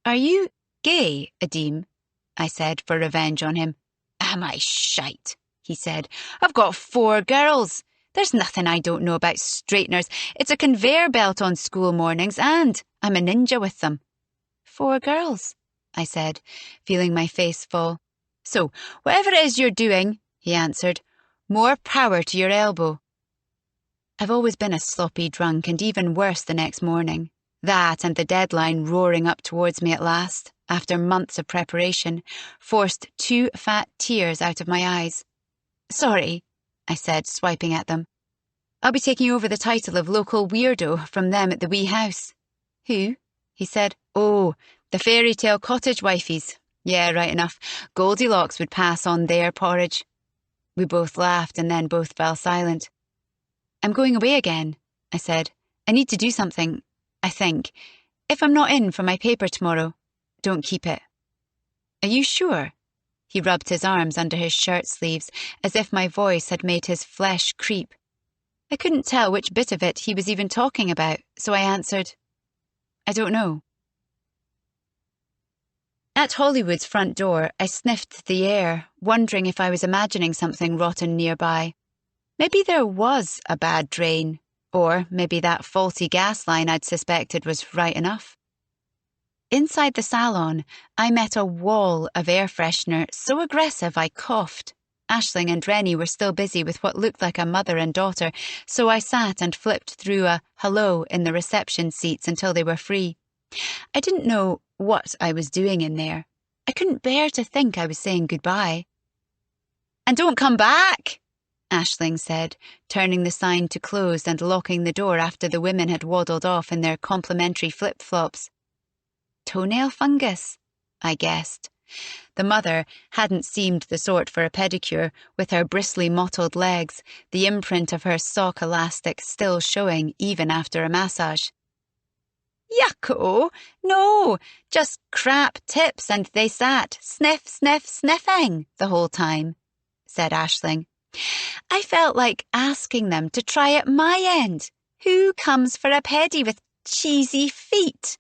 "Are you gay, Adim?" I said, for revenge on him. "Am I shite?" he said. "I've got 4 girls. There's nothing I don't know about straighteners. It's a conveyor belt on school mornings, and I'm a ninja with them." 4 girls, I said, feeling my face fall. "So, whatever it is you're doing," he answered, "more power to your elbow." I've always been a sloppy drunk, and even worse the next morning. That and the deadline roaring up towards me at last, after months of preparation, forced 2 fat tears out of my eyes. "Sorry," I said, swiping at them. "I'll be taking over the title of local weirdo from them at the wee house." "Who?" he said. "Oh, the fairy tale cottage wifeys. Yeah, right enough. Goldilocks would pass on their porridge." We both laughed and then both fell silent. "I'm going away again," I said. "I need to do something, I think. If I'm not in for my paper tomorrow, don't keep it." "Are you sure?" He rubbed his arms under his shirt sleeves, as if my voice had made his flesh creep. I couldn't tell which bit of it he was even talking about, so I answered, "I don't know." At Hollywood's front door, I sniffed the air, wondering if I was imagining something rotten nearby. Maybe there was a bad drain, or maybe that faulty gas line I'd suspected was right enough. Inside the salon, I met a wall of air freshener so aggressive I coughed. Aisling and Rennie were still busy with what looked like a mother and daughter, so I sat and flipped through a hello in the reception seats until they were free. I didn't know what I was doing in there. I couldn't bear to think I was saying goodbye. "And don't come back," Aisling said, turning the sign to closed and locking the door after the women had waddled off in their complimentary flip-flops. "Toenail fungus," I guessed. The mother hadn't seemed the sort for a pedicure, with her bristly mottled legs, the imprint of her sock elastic still showing even after a massage. "Yucko! No, just crap tips, and they sat sniffing the whole time," said Aisling. "I felt like asking them to try at my end. Who comes for a pedi with cheesy feet?"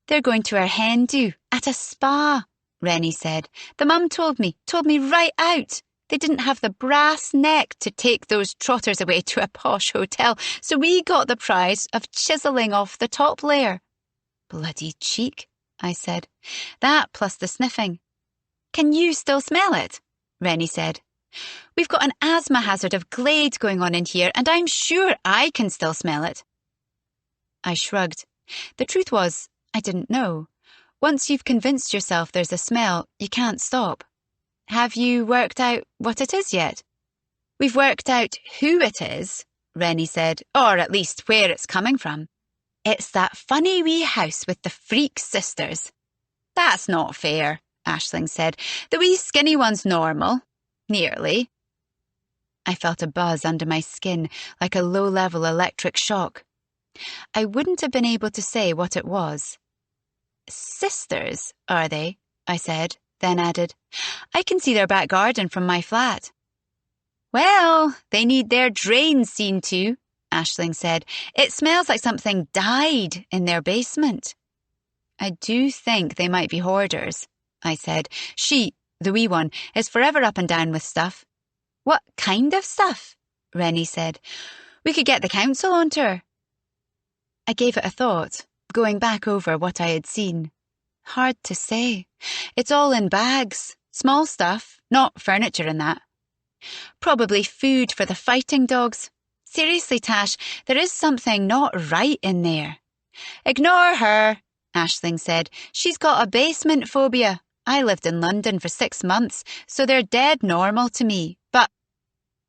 "They're going to our hen do at a spa," Rennie said. "The mum told me right out. They didn't have the brass neck to take those trotters away to a posh hotel, so we got the prize of chiselling off the top layer." "Bloody cheek," I said. "That plus the sniffing." "Can you still smell it?" Rennie said. "We've got an asthma hazard of Glade going on in here, and I'm sure I can still smell it." I shrugged. The truth was, I didn't know. Once you've convinced yourself there's a smell, you can't stop. "Have you worked out what it is yet?" "We've worked out who it is," Rennie said, "or at least where it's coming from. It's that funny wee house with the freak sisters." "That's not fair," Aisling said. "The wee skinny one's normal. Nearly." I felt a buzz under my skin, like a low-level electric shock. I wouldn't have been able to say what it was. "Sisters, are they?" I said, then added, "I can see their back garden from my flat." "Well, they need their drains seen to," Aisling said. "It smells like something died in their basement." "I do think they might be hoarders," I said. The wee one is forever up and down with stuff. What kind of stuff? Rennie said. We could get the council onto her. I gave it a thought, going back over what I had seen. Hard to say. It's all in bags. Small stuff, not furniture and that. Probably food for the fighting dogs. Seriously, Tash, there is something not right in there. Ignore her, Aisling said. She's got a basement phobia. I lived in London for 6 months, so they're dead normal to me. But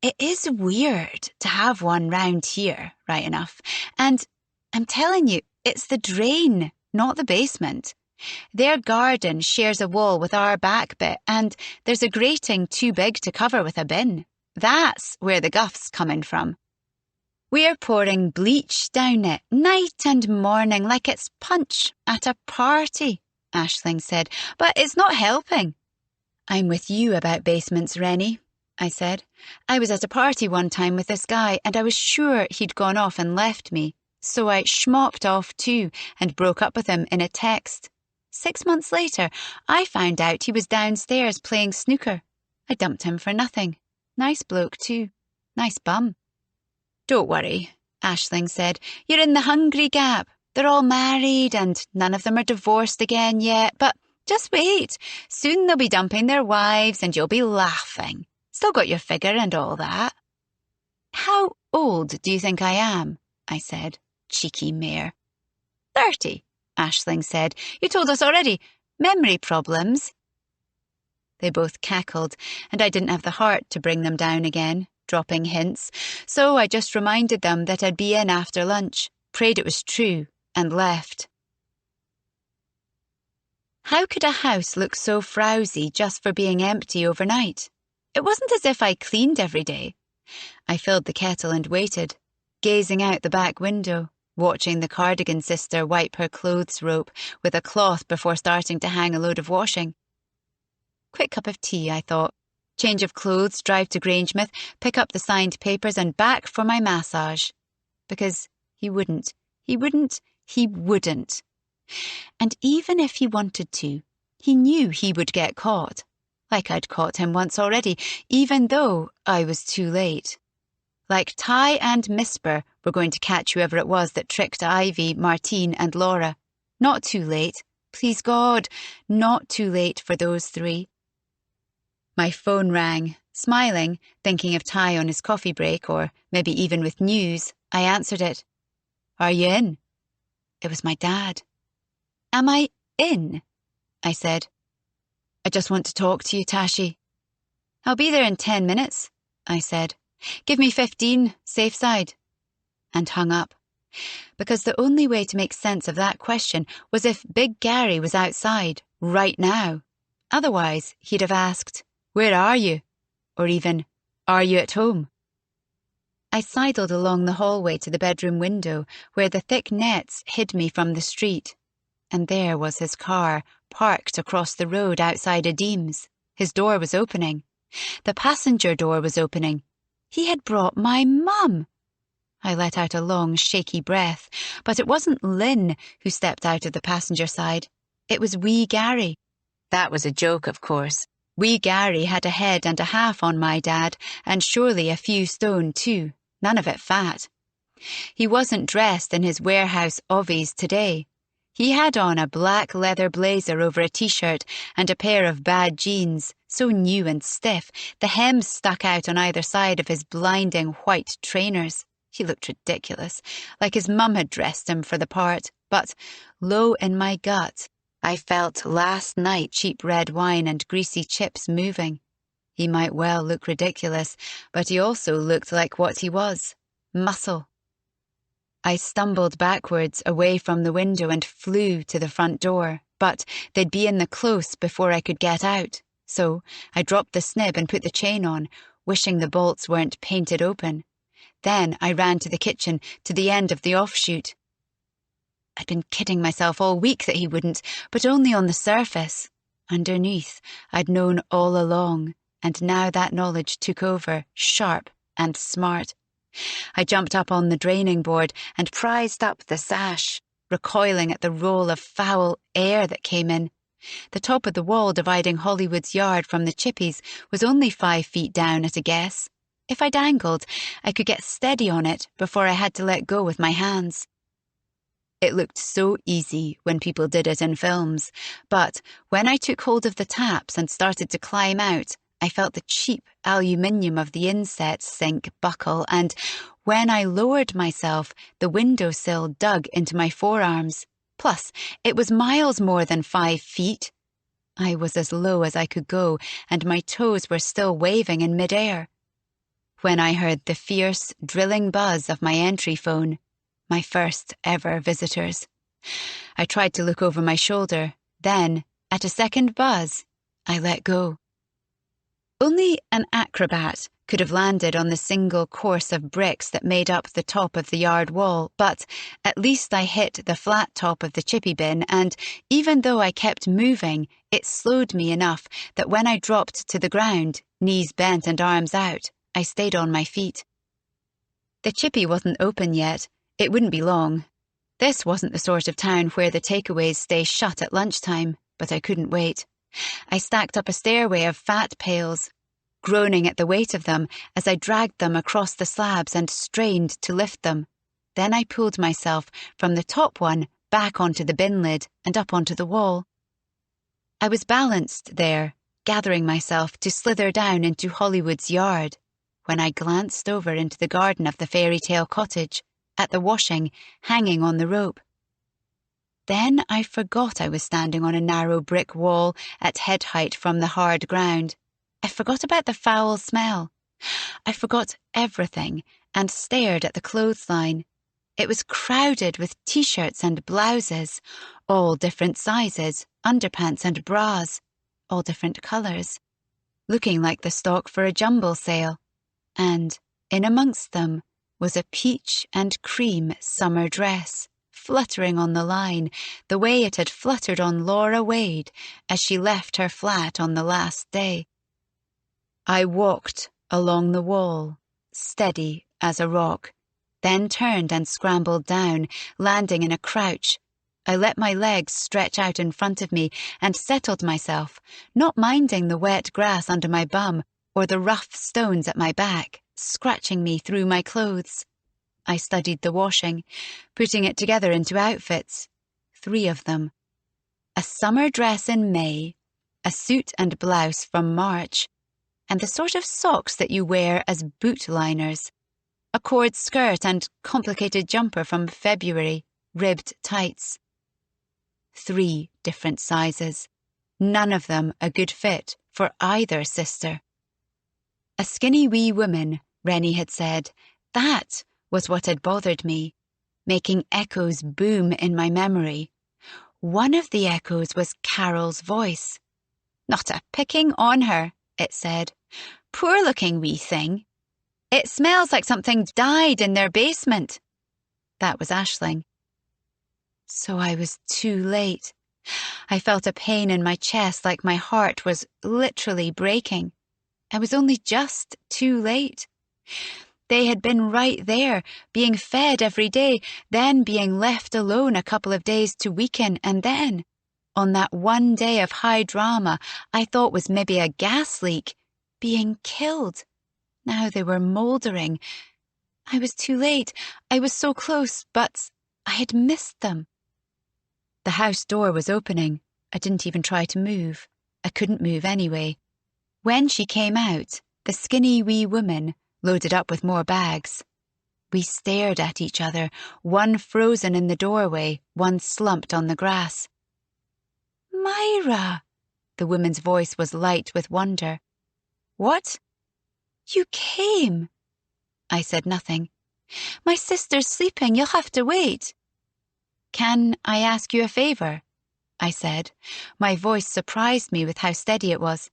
it is weird to have one round here, right enough. And I'm telling you, it's the drain, not the basement. Their garden shares a wall with our back bit, and there's a grating too big to cover with a bin. That's where the guff's coming from. We're pouring bleach down it, night and morning, like it's punch at a party, Aisling said, but it's not helping. I'm with you about basements, Rennie, I said. I was at a party one time with this guy, and I was sure he'd gone off and left me, so I schmocked off too and broke up with him in a text. 6 months later, I found out he was downstairs playing snooker. I dumped him for nothing. Nice bloke too. Nice bum. Don't worry, Aisling said. You're in the hungry gap. They're all married and none of them are divorced again yet, but just wait. Soon they'll be dumping their wives and you'll be laughing. Still got your figure and all that. How old do you think I am? I said. Cheeky mare. 30, Aisling said. You told us already. Memory problems. They both cackled, and I didn't have the heart to bring them down again, dropping hints, so I just reminded them that I'd be in after lunch, prayed it was true, and left. How could a house look so frowsy just for being empty overnight? It wasn't as if I cleaned every day. I filled the kettle and waited, gazing out the back window, watching the cardigan sister wipe her clothes rope with a cloth before starting to hang a load of washing. Quick cup of tea, I thought. Change of clothes, drive to Grangemouth, pick up the signed papers and back for my massage. Because he wouldn't. And even if he wanted to, he knew he would get caught. Like I'd caught him once already, even though I was too late. Like Ty and Misper were going to catch whoever it was that tricked Ivy, Martine and Laura. Not too late. Please God, not too late for those three. My phone rang. Smiling, thinking of Ty on his coffee break, or maybe even with news, I answered it. Are you in? It was my dad. Am I in? I said. I just want to talk to you, Tashi. I'll be there in 10 minutes, I said. Give me 15, safe side. And hung up. Because the only way to make sense of that question was if Big Gary was outside, right now. Otherwise, he'd have asked, Where are you? Or even, Are you at home? I sidled along the hallway to the bedroom window, where the thick nets hid me from the street. And there was his car, parked across the road outside a Deems. His door was opening. The passenger door was opening. He had brought my mum. I let out a long, shaky breath, but it wasn't Lynn who stepped out of the passenger side. It was wee Gary. That was a joke, of course. Wee Gary had a head and a half on my dad, and surely a few stone too, none of it fat. He wasn't dressed in his warehouse ovvies today. He had on a black leather blazer over a t-shirt and a pair of bad jeans, so new and stiff, the hems stuck out on either side of his blinding white trainers. He looked ridiculous, like his mum had dressed him for the part, but low in my gut, I felt last night cheap red wine and greasy chips moving. He might well look ridiculous, but he also looked like what he was, muscle. I stumbled backwards away from the window and flew to the front door, but they'd be in the close before I could get out, so I dropped the snib and put the chain on, wishing the bolts weren't painted open. Then I ran to the kitchen, to the end of the offshoot. I'd been kidding myself all week that he wouldn't, but only on the surface. Underneath, I'd known all along, and now that knowledge took over, sharp and smart. I jumped up on the draining board and prized up the sash, recoiling at the roll of foul air that came in. The top of the wall dividing Hollywood's yard from the chippies was only 5 feet down at a guess. If I dangled, I could get steady on it before I had to let go with my hands. It looked so easy when people did it in films, but when I took hold of the taps and started to climb out, I felt the cheap aluminium of the inset sink buckle, and when I lowered myself, the windowsill dug into my forearms. Plus, it was miles more than 5 feet. I was as low as I could go, and my toes were still waving in midair. When I heard the fierce, drilling buzz of my entry phone, my first ever visitors, I tried to look over my shoulder. Then, at a second buzz, I let go. Only an acrobat could have landed on the single course of bricks that made up the top of the yard wall, but at least I hit the flat top of the chippy bin, and even though I kept moving, it slowed me enough that when I dropped to the ground, knees bent and arms out, I stayed on my feet. The chippy wasn't open yet. It wouldn't be long. This wasn't the sort of town where the takeaways stay shut at lunchtime, but I couldn't wait. I stacked up a stairway of fat pails, groaning at the weight of them as I dragged them across the slabs and strained to lift them. Then I pulled myself from the top one back onto the bin lid and up onto the wall. I was balanced there, gathering myself to slither down into Hollywood's yard, when I glanced over into the garden of the fairy tale cottage, at the washing hanging on the rope. Then I forgot I was standing on a narrow brick wall at head height from the hard ground. I forgot about the foul smell. I forgot everything and stared at the clothesline. It was crowded with t-shirts and blouses, all different sizes, underpants and bras, all different colours, looking like the stock for a jumble sale. And in amongst them was a peach and cream summer dress, fluttering on the line the way it had fluttered on Laura Wade as she left her flat on the last day. I walked along the wall, steady as a rock, then turned and scrambled down, landing in a crouch. I let my legs stretch out in front of me and settled myself, not minding the wet grass under my bum or the rough stones at my back, scratching me through my clothes. I studied the washing, putting it together into outfits. 3 of them. A summer dress in May, a suit and blouse from March, and the sort of socks that you wear as boot liners. A cord skirt and complicated jumper from February, ribbed tights. 3 different sizes, none of them a good fit for either sister. A skinny wee woman, Rennie had said. That was what had bothered me, making echoes boom in my memory. One of the echoes was Carol's voice. "Not a picking on her," it said. "Poor-looking wee thing. It smells like something died in their basement." That was Aisling. So I was too late. I felt a pain in my chest like my heart was literally breaking. I was only just too late. They had been right there, being fed every day, then being left alone a couple of days to weaken, and then, on that one day of high drama I thought was maybe a gas leak, being killed. Now they were mouldering. I was too late. I was so close, but I had missed them. The house door was opening. I didn't even try to move. I couldn't move anyway. When she came out, the skinny wee woman, loaded up with more bags. We stared at each other, one frozen in the doorway, one slumped on the grass. "Myra!" The woman's voice was light with wonder. "What?" "You came." I said nothing. "My sister's sleeping. You'll have to wait." "Can I ask you a favour?" I said. My voice surprised me with how steady it was.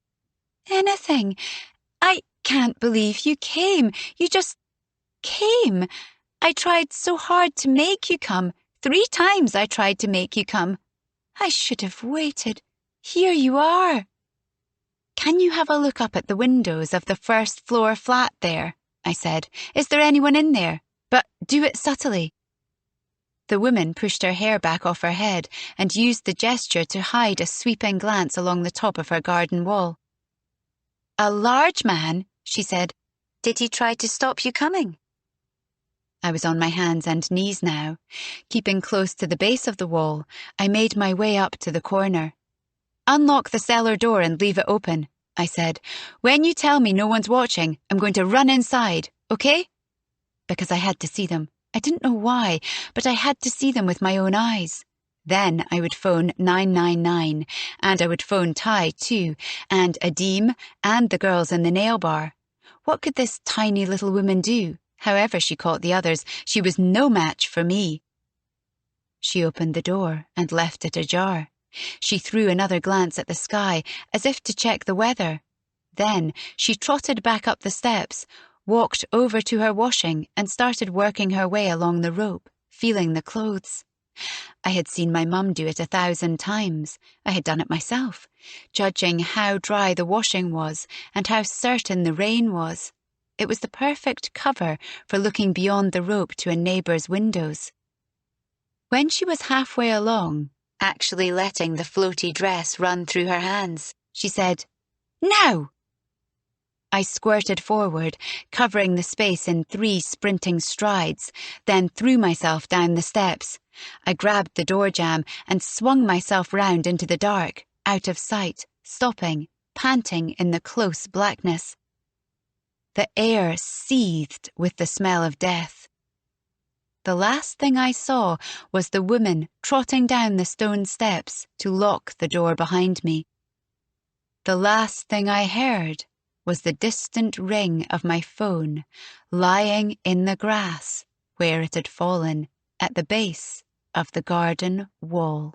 "Anything. I can't believe you came. You just came. I tried so hard to make you come. 3 times I tried to make you come. I should have waited. Here you are." "Can you have a look up at the windows of the first floor flat there?" I said. "Is there anyone in there? But do it subtly." The woman pushed her hair back off her head and used the gesture to hide a sweeping glance along the top of her garden wall. "A large man," she said. "Did he try to stop you coming?" I was on my hands and knees now. Keeping close to the base of the wall, I made my way up to the corner. "Unlock the cellar door and leave it open," I said. "When you tell me no one's watching, I'm going to run inside, okay?" Because I had to see them. I didn't know why, but I had to see them with my own eyes. Then I would phone 999, and I would phone Ty too, and Adeem, and the girls in the nail bar. What could this tiny little woman do? However she caught the others, she was no match for me. She opened the door and left it ajar. She threw another glance at the sky, as if to check the weather. Then she trotted back up the steps, walked over to her washing, and started working her way along the rope, feeling the clothes. I had seen my mum do it 1,000 times. I had done it myself, judging how dry the washing was and how certain the rain was. It was the perfect cover for looking beyond the rope to a neighbour's windows. When she was halfway along, actually letting the floaty dress run through her hands, she said, "Now!" I squirted forward, covering the space in 3 sprinting strides, then threw myself down the steps. I grabbed the door jamb and swung myself round into the dark, out of sight, stopping, panting in the close blackness. The air seethed with the smell of death. The last thing I saw was the woman trotting down the stone steps to lock the door behind me. The last thing I heard was the distant ring of my phone lying in the grass where it had fallen at the base of the garden wall.